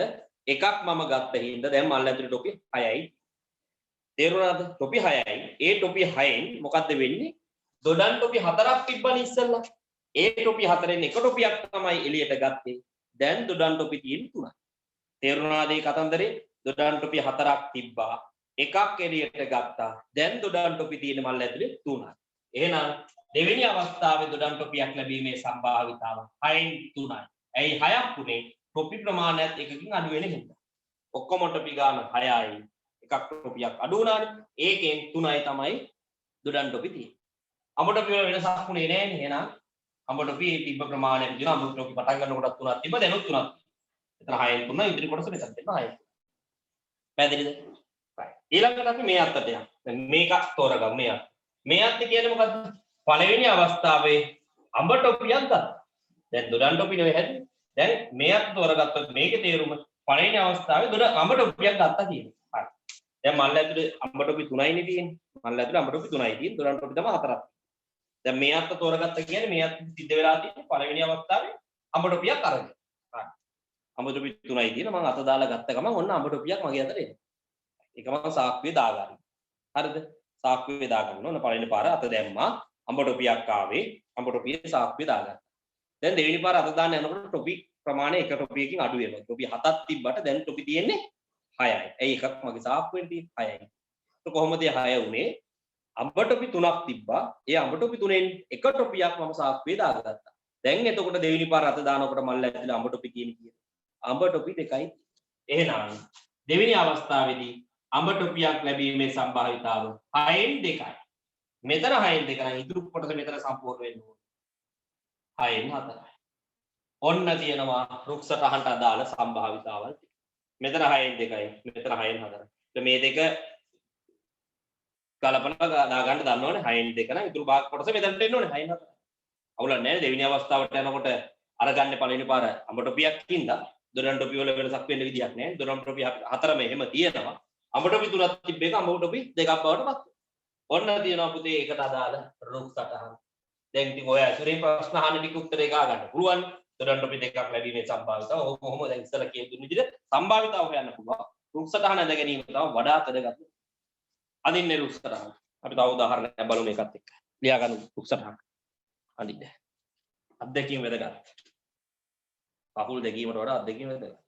එකක් මම ගත්ත හින්දා දැන් මල් ඇතුළේ ටොපි 6යි. තේරුණාද? ටොපි 6යි. ඒ ටොපි 6න් මොකද්ද වෙන්නේ? දොඩම් ටොපි 4ක් තිබ්බනේ ඉස්සෙල්ලා. ඒ ටොපි 4න් එක ටොපියක් තමයි එළියට ගත්තේ. දැන් දොඩම් ටොපි තියෙන්නේ 3යි. තේරුණාද මේ කතන්දරේ? දොඩම් ටොපි 4ක් තිබ්බා. එකක් එළියට ගත්තා. දැන් දොඩම් ටොපි තියෙන මල් ඇතුලේ 3යි. එහෙනම් දෙවෙනි අවස්ථාවේ දොඩම් ටොපියක් ලැබීමේ සම්භාවිතාව 6න් 3යි. ඇයි 6ක් උනේ? ටොපි ප්‍රමාණයත් එකකින් අඩු වෙන හින්දා. ඔක්කොම ටොපි ගාන 6යි. එකක් ටොපියක් අඩු වුණානේ. ඒකෙන් 3යි තමයි දොඩම් ටොපි තියෙන්නේ. අඹ ටොපි වල වෙනසක් උනේ නෑනේ. එහෙනම් අඹ ටොපි තිබ්බ ප්‍රමාණය විදිහට අඹ ටොපි පටන් ගන්නකොටත් 3ක් තිබ්බ දැනුත් 3ක්. එතන 6න් 3 ඉදිරි කොටස මෙතන දෙන්න 6න්. පැහැදිලිද? ඊළඟට අපි මේ අත්තට යමු. දැන් මේක තෝරගමු මේ අත්ත. මේ අත්ත කියන්නේ මොකද්ද? පළවෙනි අවස්ථාවේ අඹ ටොපියක් ගත්තා. දැන් දොඩම් ටොපි නෙවෙයි හැදුවේ. දැන් මේ අත්ත තෝරගත්තොත් මේකේ තේරුම පළවෙනි අවස්ථාවේ අඹ ටොපියක් ගත්තා කියන්නේ. හරි. දැන් මල් ඇතුලේ අඹ ටොපි 3යිනේ තියෙන්නේ. මල් ඇතුලේ අඹ ටොපි 3යි තියෙන්නේ. දොඩම් ටොපි තමයි 4ක්. දැන් මේ අත්ත තෝරගත්ත කියන්නේ මේ අත්ත සිද්ධ වෙලා තියෙන්නේ පළවෙනි අවස්ථාවේ අඹ ටොපියක් අරගෙන. හරි. අඹ ටොපි 3යි තියෙන මම අත දාලා ගත්ත ගමන් ඔන්න අඹ ටොපියක් මගේ අතට එනවා. ඒක මම සාක්කුවේ දාගන්න. හරිද? සාක්කුවේ දාගන්න ඕන පළවෙනි පාර අත දැම්මා. අඹ ටොපියක් ආවේ. අඹ ටොපිය සාක්කුවේ දාගන්න. දැන් දෙවෙනි පාර අත දාන්න යනකොට ටොපි ප්‍රමාණය එක ටොපියකින් අඩු වෙනවා. ටොපි 7ක් තිබ්බට දැන් ටොපි තියෙන්නේ 6යි. ඇයි එකක් මගේ සාක්කුවෙන් තියෙන්නේ 6යි. ඒක කොහොමද 6 උනේ? අඹ ටොපි 3ක් තිබ්බා. ඒ අඹ ටොපි 3ෙන් එක ටොපියක් මම සාක්කුවේ දාගත්තා. දැන් එතකොට දෙවෙනි පාර අත දානකොට මල්ල ඇතුලේ අඹ ටොපි කියන්නේ කීයද? අඹ ටොපි 2යි. එහෙනම් දෙවෙනි අවස්ථාවේදී අඹ ටොපියක් ලැබීමේ සම්භාවිතාව 6න් 2යි. මෙතන 6න් 2 නම් ඉතුරු කොටස මෙතන සම්පූර්ණ වෙන්න ඕනේ. 6න් 4යි. ඔන්න තියෙනවා රුක්සටහනට අදාළ සම්භාවිතාවල්. මෙතන 6න් 2යි. මෙතන 6න් 4යි. මේ දෙක කලපන දාගන්න දන්නවනේ 6න් 2 නම් ඉතුරු භාග කොටස මෙතනට එන්න ඕනේ 6න් 4. අවුලක් නැහැ දෙවෙනි අවස්ථාවට යනකොට අරගන්නේ පළවෙනි පාර අඹ ටොපියක් හින්දා දොඩම් ටොපි වල වෙනසක් වෙන්න විදියක් නැහැ. දොඩම් ටොපි 4ම එහෙම තියෙනවා. අඹ ටොපි 3ක් තිබ්බ එක අඹ ටොපි 2ක් බවට පත්. ඔන්න තියෙනවා පුතේ ඒකට අදාළ රුක් සටහන්. දැන් ඉතින් ඔය අසුරේ ප්‍රශ්න අහන්න ටික උත්තරේ ගා ගන්න පුළුවන්. දොඩම් ටොපි 2ක් ලැබීමේ සම්භාවිතාව ඕක කොහොමද දැන් ඉස්සලා කියන දුන්න විදිහට සම්භාවිතාව හොයන්න පුළුවන්. රුක් සටහන ඇඳ ගැනීම තමයි වඩාත් වැදගත්. අදින්නේ රුක් සටහන. අපි තව උදාහරණයක් බලමු මේකත් එක්ක. ලියා ගන්න රුක් සටහන. අදින්න. අත්දැකීම් වැදගත්. කකුල් දෙකීමට වඩා අත්දැකීම් වැදගත්.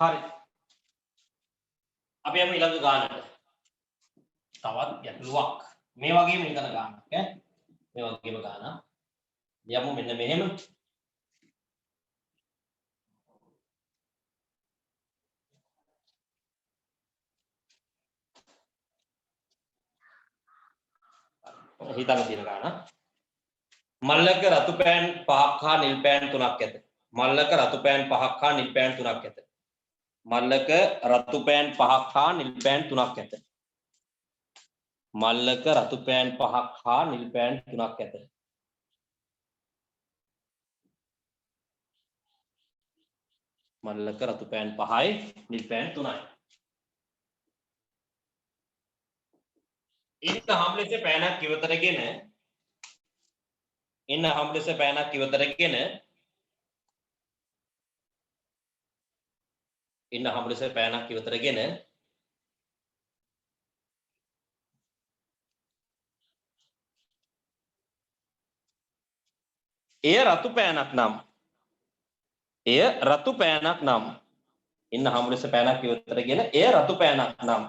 හරි. අපි යමු ඊළඟ ගානට. තවත් ගැටලුවක්. මේ වගේම හිතන ගානක් ඈ. මේ වගේම ගානක්. යමු මෙන්න මෙහෙම. හිතන තියෙන ගාන. මල්ලක රතු පෑන් 5ක් හා නිල් පෑන් 3ක් ඇත. මල්ලක රතු පෑන් 5ක් හා නිල් පෑන් 3ක් ඇත. මල්ලක රතු පෑන් 5ක් හා නිල් පෑන් 3ක් ඇත. මල්ලක රතු පෑන් 5ක් හා නිල් පෑන් 3ක් ඇත. මල්ලක රතු පෑන් 5යි නිල් පෑන් 3යි. ඉන්න හැම ලෙස පෑනක් ඉවතරගෙන එය රතු පෑනක් නම් ඉන්න හැම ලෙස පෑනක් ඉවතරගෙන එය රතු පෑනක් නම්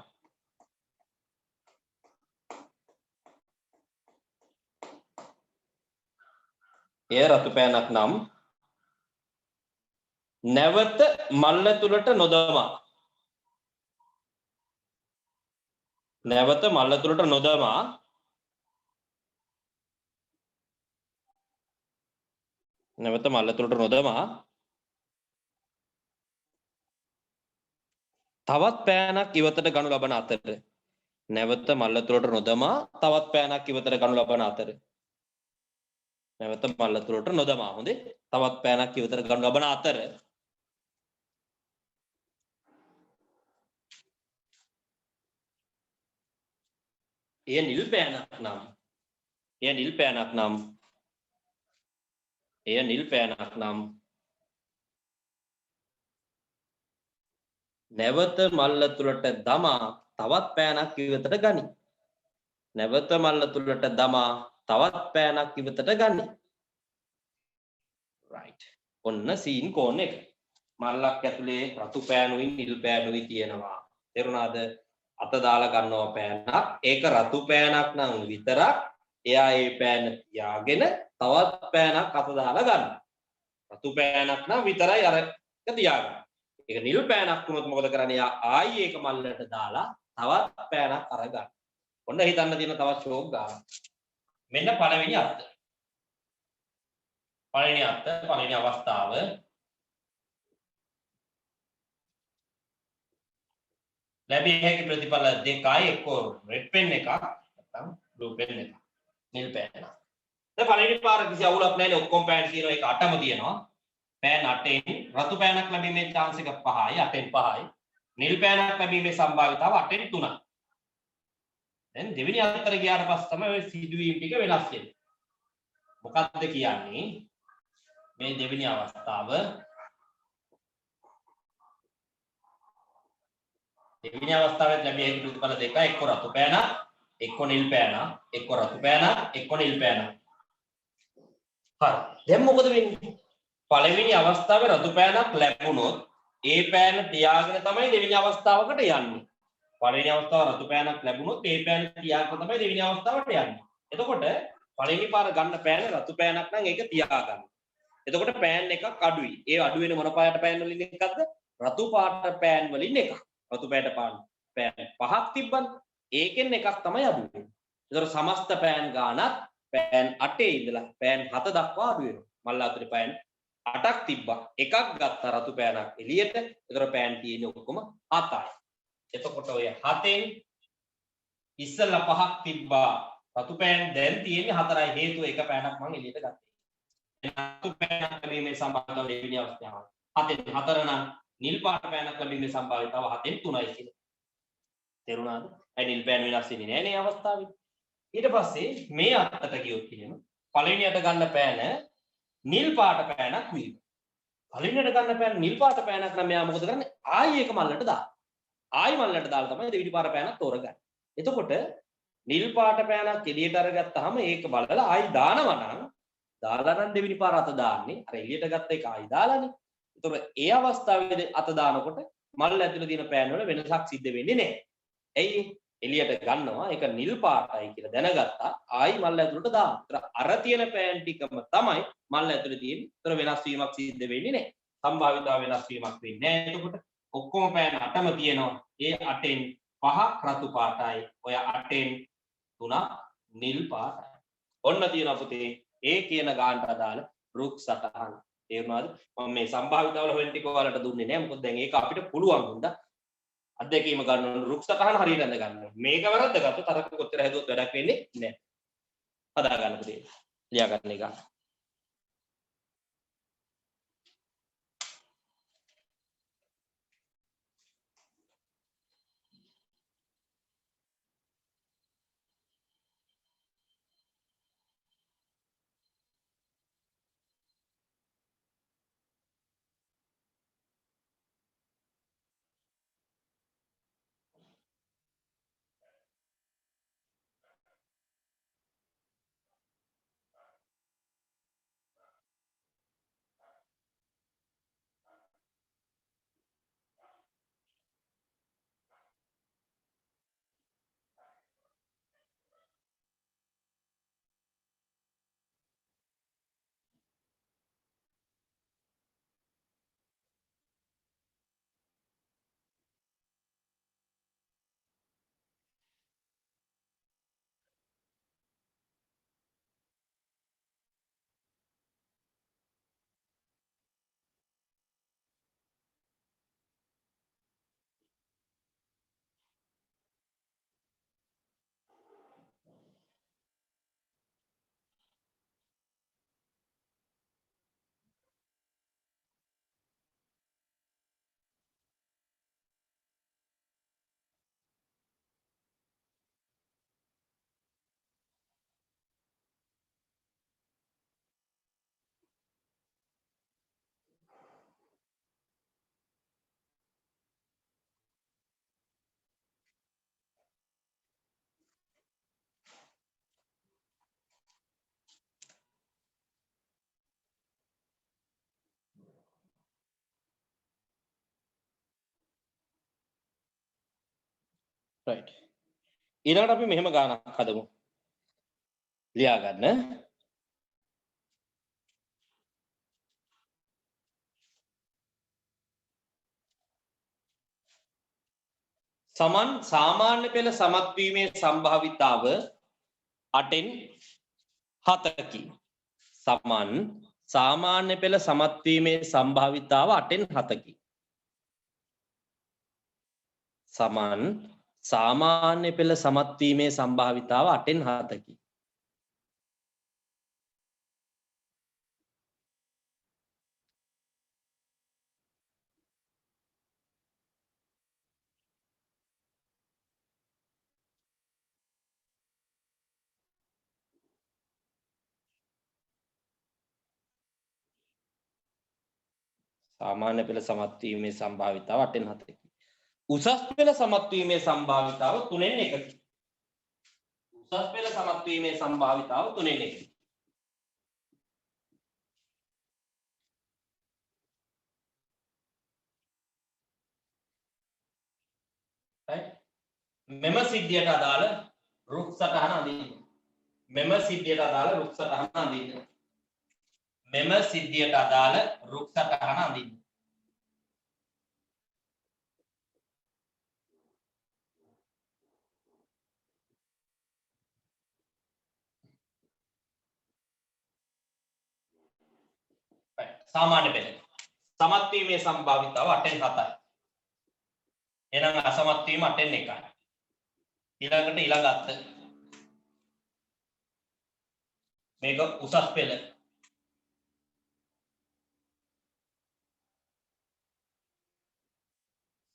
නැවත මල්ල තුලට නොදමා තවත් පෑනක් ඉවතට ගනු ලබන අතර නැවත මල්ල තුලට නොදමා තවත් පෑනක් ඉවතට ගනු ලබන අතර නැවත මල්ල තුලට නොදමා හොඳේ තවත් පෑනක් ඉවතට ගනු ලබන අතර එය නිල් පෑනක් නම් නැවත මල්ල තුලට දමා තවත් පෑනක් ඉවතට ගනි. නැවත මල්ල තුලට දමා තවත් පෑනක් ඉවතට ගනි. right. ඔන්න සීන් කෝන් එක. මල්ලක් ඇතුලේ රතු පෑනුයි නිල් පෑනුයි තියෙනවා. තේරුණාද? අත දාලා ගන්නවා පෑනක්. ඒක රතු පෑනක් නම් විතරක් එයා ඒ පෑන තියාගෙන තවත් පෑනක් අත දාලා ගන්නවා. රතු පෑනක් නම් විතරයි අර එක තියාගන්න. ඒක නිල් පෑනක් වුණොත් මොකද කරන්නේ? යා ආයි ඒක මල්ලට දාලා තවත් පෑනක් අරගන්න. ඔන්න හිතන්න තියෙන තවත් ෂෝක් ගන්න. මෙන්න පළවෙනි අත්ත. පළවෙනි අවස්ථාව. ලැබිය හැකි ප්‍රතිඵල දෙකයි එක්ක රෙඩ් පෙන් එකක් නැත්නම් බ්ලූ පෙන් එකක්. නිල් පෑන. දැන් පළවෙනි පාර කිසි අවුලක් නැහැ නේ ඔක්කොම පෑන් තියෙනවා ඒක 8ම තියෙනවා. පෑන් 8න් රතු පෑනක් ලැබීමේ chance එක 5යි 8න් 5යි. නිල් පෑනක් ලැබීමේ සම්භාවිතාව 8න් 3යි. දැන් දෙවෙනි අතර ගියාට පස්සේ තමයි ඔය සිදුවීම් ටික වෙනස් වෙන්නේ. මොකක්ද කියන්නේ? මේ දෙවෙනි අවස්ථාව දෙවෙනි අවස්ථාවේ ලැබිය හැකි ප්‍රතිඵල දෙක එක්ක රතු පෑන එක්ක නිල් පෑන එක්ක රතු පෑන එක්ක නිල් පෑන. හරි. දැන් මොකද වෙන්නේ? පළවෙනි අවස්ථාවේ රතු පෑනක් ලැබුණොත් ඒ පෑන තියාගෙන තමයි දෙවෙනි අවස්ථාවකට යන්නේ. පළවෙනි අවස්ථාව රතු පෑනක් ලැබුණොත් ඒ පෑන තියාගෙන තමයි දෙවෙනි අවස්ථාවට යන්නේ. එතකොට පළවෙනි පාර ගන්න පෑන රතු පෑනක් නම් ඒක තියාගන්න. එතකොට පෑන් එකක් අඩුයි. ඒ අඩු වෙන මොන පාට පෑන් වලින් එකක්ද? රතු පාට පෑන් වලින් එකක්. රතු පාට පෑන් 5ක් තිබ්බනේ. ඒකෙන් එකක් තමයි අඩු වෙන්නේ. ඒතර සමස්ත පෑන් ගානක් පෑන් 8 ඉඳලා පෑන් 7 දක්වා අඩු වෙනවා. මල්ල අතරේ පෑන් 8ක් තිබ්බා. එකක් ගත්ත රතු පෑනක් එළියට. ඒතර පෑන් තියෙන්නේ ඔක්කොම 7යි. එතකොට ඔය 7න් ඉස්සෙල්ලා 5ක් තිබ්බා. රතු පෑන් දැන් තියෙන්නේ 4යි. හේතුව එක පෑනක් මම එළියට ගත්තා. රතු පෑනක් ලැබීමේ සම්භාවිතාව දෙවෙනි අවස්ථාව. 7න් 4 නම් නිල් පාට පෑනක් ලැබීමේ සම්භාවිතාව 7න් 3යි කියලා. තේරුණාද? ඒ නිල් පෑන වෙනස් වෙන්නේ නැහැ නේ අවස්ථාවේ. ඊට පස්සේ මේ අතට ගියොත් එහෙම පළවෙනියට ගන්න පෑන නිල් පාට පෑනක් වීම. පළවෙනියට ගන්න පෑන නිල් පාට පෑනක් නම් මෙයා මොකද කරන්නේ? ආයි ඒක මල්ලට දානවා. ආයි මල්ලට දාලා තමයි දෙවෙනි පාර පෑනක් තෝරගන්නේ. එතකොට නිල් පාට පෑනක් එළියට අරගත්තාම ඒක බලලා ආයි දානවා නම් දාලා නම් දෙවෙනි පාර අත දාන්නේ. අර එළියට ගත්ත එක ආයි දාලානේ. ඒතකොට ඒ අවස්ථාවේදී අත දානකොට මල් ඇතුලේ තියෙන පෑන් වල වෙනසක් සිද්ධ වෙන්නේ නැහැ. ඇයි? එළියට ගන්නවා ඒක නිල් පාටයි කියලා දැනගත්තා. ආයි මල් ඇතුලට දානවා. අර තියෙන පෑන් ටිකම තමයි මල් ඇතුලේ තියෙන්නේ. ඒතර වෙනස් වීමක් සිද්ධ වෙන්නේ නැහැ. සම්භාවිතාව වෙනස් වීමක් වෙන්නේ නැහැ. එතකොට ඔක්කොම පෑන් 8ම තියෙනවා. ඒ 8න් 5ක් රතු පාටයි. ඔය 8න් 3ක් නිල් පාටයි. ඔන්න තියෙනවා පුතේ ඒ කියන ගානට අදාළ රුක් සටහන. තේරුණාද? මම මේ සම්භාවිතාවල හොයන ටික ඔයාලට දුන්නේ නැහැ. මොකද දැන් ඒක අපිට පුළුවන් වුණා. අත්දැකීම ගන්න ඕන රුක් සටහන හරියට අඳ ගන්න ඕන. මේක වරද්දගත්තොත් අර කොච්චර හැදුවත් වැඩක් වෙන්නේ නැහැ. හදා ගන්න පුතේ. ලියා ගන්න එක. right. ඊළඟට අපි මෙහෙම ගානක් හදමු. ලියා ගන්න. සමන් සාමාන්‍ය පෙළ සමත් වීමේ සම්භාවිතාව 8න් 7කි. සමන් සාමාන්‍ය පෙළ සමත් වීමේ සම්භාවිතාව 8න් 7කි. සමන් සාමාන්‍ය පෙළ සමත් වීමේ සම්භාවිතාව 8න් 7කි. සාමාන්‍ය පෙළ සමත් වීමේ සම්භාවිතාව 8න් 7කි. උසස් පෙළ සමත් වීමේ සම්භාවිතාව 3න් 1කි. උසස් පෙළ සමත් වීමේ සම්භාවිතාව 3න් 1කි. right? මෙම සිද්ධියට අදාළ රුක් සටහන අඳින්න. මෙම සිද්ධියට අදාළ රුක් සටහන අඳින්න. මෙම සිද්ධියට අදාළ රුක් සටහන අඳින්න. සාමාන්‍ය පෙළ සමත් වීමේ සම්භාවිතාව 8න් 7යි. එහෙනම් අසමත් වීම 8න් 1යි. ඊළඟට ඊළඟ අත මේක උසස් පෙළ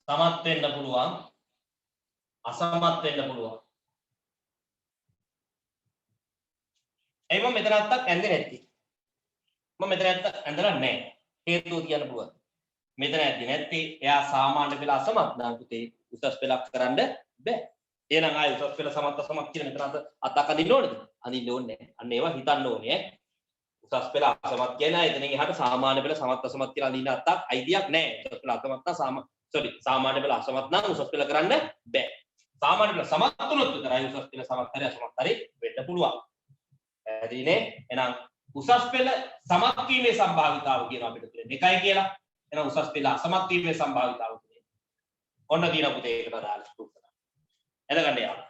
සමත් වෙන්න පුළුවන් අසමත් වෙන්න පුළුවන්. එයි මම මෙතන අත්තක් ඇඳේ නැති. මම මෙතන අත්ත ඇඳලා නැහැ. හේතුව කියන්න පුළුවන්. මෙතන ඇද්දි නැත්නම් එයා සාමාන්‍ය පෙළ අසමත් නම් පුතේ උසස් පෙළක් කරන්න බෑ. එහෙනම් ආයි උසස් පෙළ සමත් අසමත් කියන මෙතන අතක් අඳින්න ඕනේද? අඳින්න ඕනේ නැහැ. අන්න ඒවා හිතන්න ඕනේ ඈ. උසස් පෙළ අසමත් කියන එතනින් එහාට සාමාන්‍ය පෙළ සමත් අසමත් කියලා අඳින්න අත්තක් අයිතියක් නැහැ. උසස් පෙළ අසමත් නම් sorry සාමාන්‍ය පෙළ අසමත් නම් උසස් පෙළ කරන්න බෑ. සාමාන්‍ය පෙළ සමත් වුණොත් විතරයි උසස් පෙළ සමත් හරි අසමත් හරි වෙන්න පුළුවන්. පැහැදිලිනේ? එහෙනම් උසස් පෙළ සමත් වීමේ සම්භාවිතාව කියන අපිට තියෙන එකයි කියලා. එහෙනම් උසස් පෙළ අසමත් වීමේ සම්භාවිතාව තියෙන. ඔන්න කියන පුතේ ඒකට දාලා උත්තර. එතකන් යාළුවා.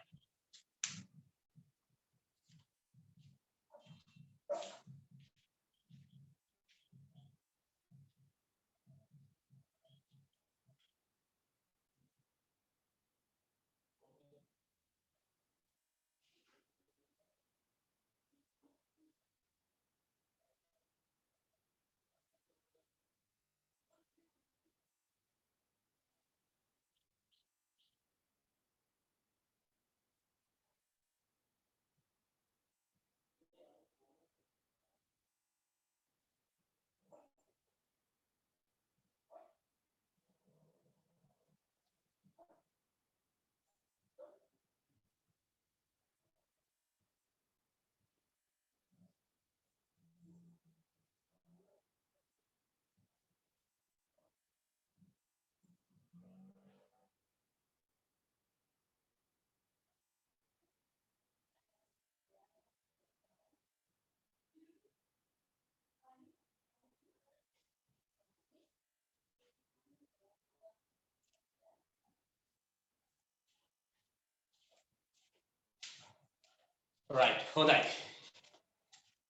right හොඳයි.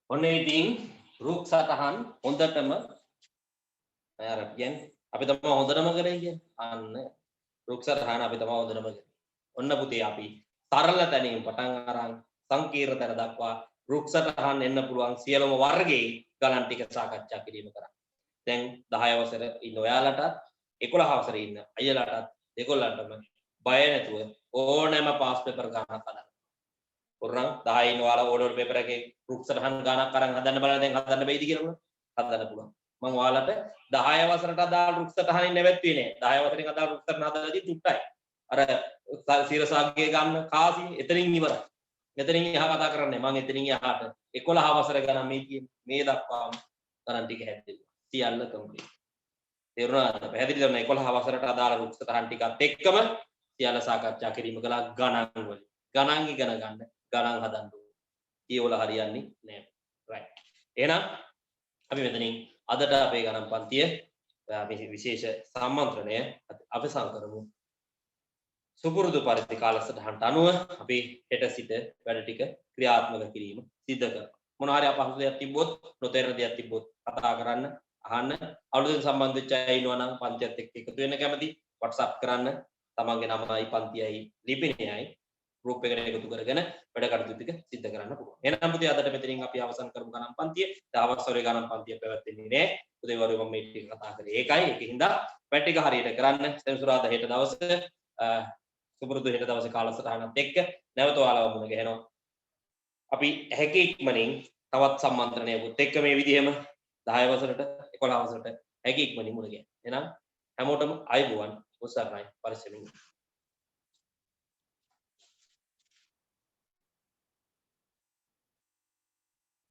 ඔන්න ඉතින් රුක් සටහන් හොඳටම අර කියන්නේ අපි තමයි හොඳටම කරේ කියන්නේ. අන්න රුක් සටහන අපි තමයි හොඳටම කරේ. ඔන්න පුතේ අපි සරල තැනින් පටන් අරන් සංකීර්ණ තැන දක්වා රුක් සටහන් එන්න පුළුවන් සියලුම වර්ගයේ ගණන් ටික සාකච්ඡා කිරීම කරා. දැන් 10 වසර ඉන්න ඔයාලටත් 11 වසරේ ඉන්න අයියලාටත් දෙකොල්ලන්ටම බය නැතුව ඕනෑම පාස් පේපර් ගණනක් හදන්න. උරන් 10 ඉන්න ඔයාලා ඕඩර් පේපර් එකේ රුක් සටහන් ගණනක් අරන් හදන්න බලන්න දැන් හදන්න බැයිද කියලා හදන්න පුළුවන්. මම ඔයාලට 10 වසරට අදාළ රුක් සටහනින් නැවැත්තුවේ නෑ. 10 වසරෙන් අදාළ රුක් සටහන හදලාදී තුට්ටයි. අර සීරසාග්ගේ ගන්න කාසි එතනින් ඉවරයි. එතනින් එහා කතා කරන්නේ මම එතනින් එහාට 11 වසර ගණන් මේ දක්වාම ගණන් ටික හැදෙන්නේ. සියල්ල කම්ප්ලීට්. තේරුණාද? පැහැදිලිද? 11 වසරට අදාළ රුක් සටහන් ටිකත් එක්කම සියල්ල සාකච්ඡා කිරීම කළා ගණන් වලින්. ගණන් ඉගෙන ගන්න, ගණන් හදන්න ඕනේ. ඊවල හරියන්නේ නෑ. right. එහෙනම් අපි මෙතනින් අදට අපේ ගණන් පන්තිය විශේෂ සම්මන්ත්‍රණය අවසන් කරමු. සුපුරුදු පරිදි කාලසටහනට අනුව අපි හෙට සිට වැඩ ටික ක්‍රියාත්මක කිරීම සිදු කරනවා. මොනවා හරි අපහසු දෙයක් තිබ්බොත්, නොතේරෙන දෙයක් තිබ්බොත් කතා කරන්න, අහන්න. අලුතෙන් සම්බන්ධ වෙච්ච අය ඉන්නවා නම් පන්තියත් එක්ක එකතු වෙන්න කැමති WhatsApp කරන්න. තමන්ගේ නමයි පන්තියයි ලිපිණයයි group එකට එකතු කරගෙන වැඩ කටයුතු ටික සිදු කරන්න පුළුවන්. එහෙනම් පුතේ අදට මෙතනින් අපි අවසන් කරමු ගණන් පන්තිය. දවස් වරේ ගණන් පන්තිය පැවැත්වෙන්නේ නෑ. පුතේ වරුවේ මම මේ ටික කතා කරේ. ඒකයි ඒකින්ද වැඩ ටික හරියට කරන්න. සෙනසුරාදා හෙට දවසේ සුපුරුදු හෙට දවසේ කාලසටහනත් එක්ක නැවත ඔයාලව මුණ ගැහෙනවා. අපි හැකි ඉක්මනින් තවත් සම්මන්ත්‍රණයකුත් එක්ක මේ විදිහම 10 වසරට 11 වසරට හැකි ඉක්මනින් මුණ ගැහෙනවා. එහෙනම් හැමෝටම ආයුබෝවන්. උසාරයි පරිස්සමින්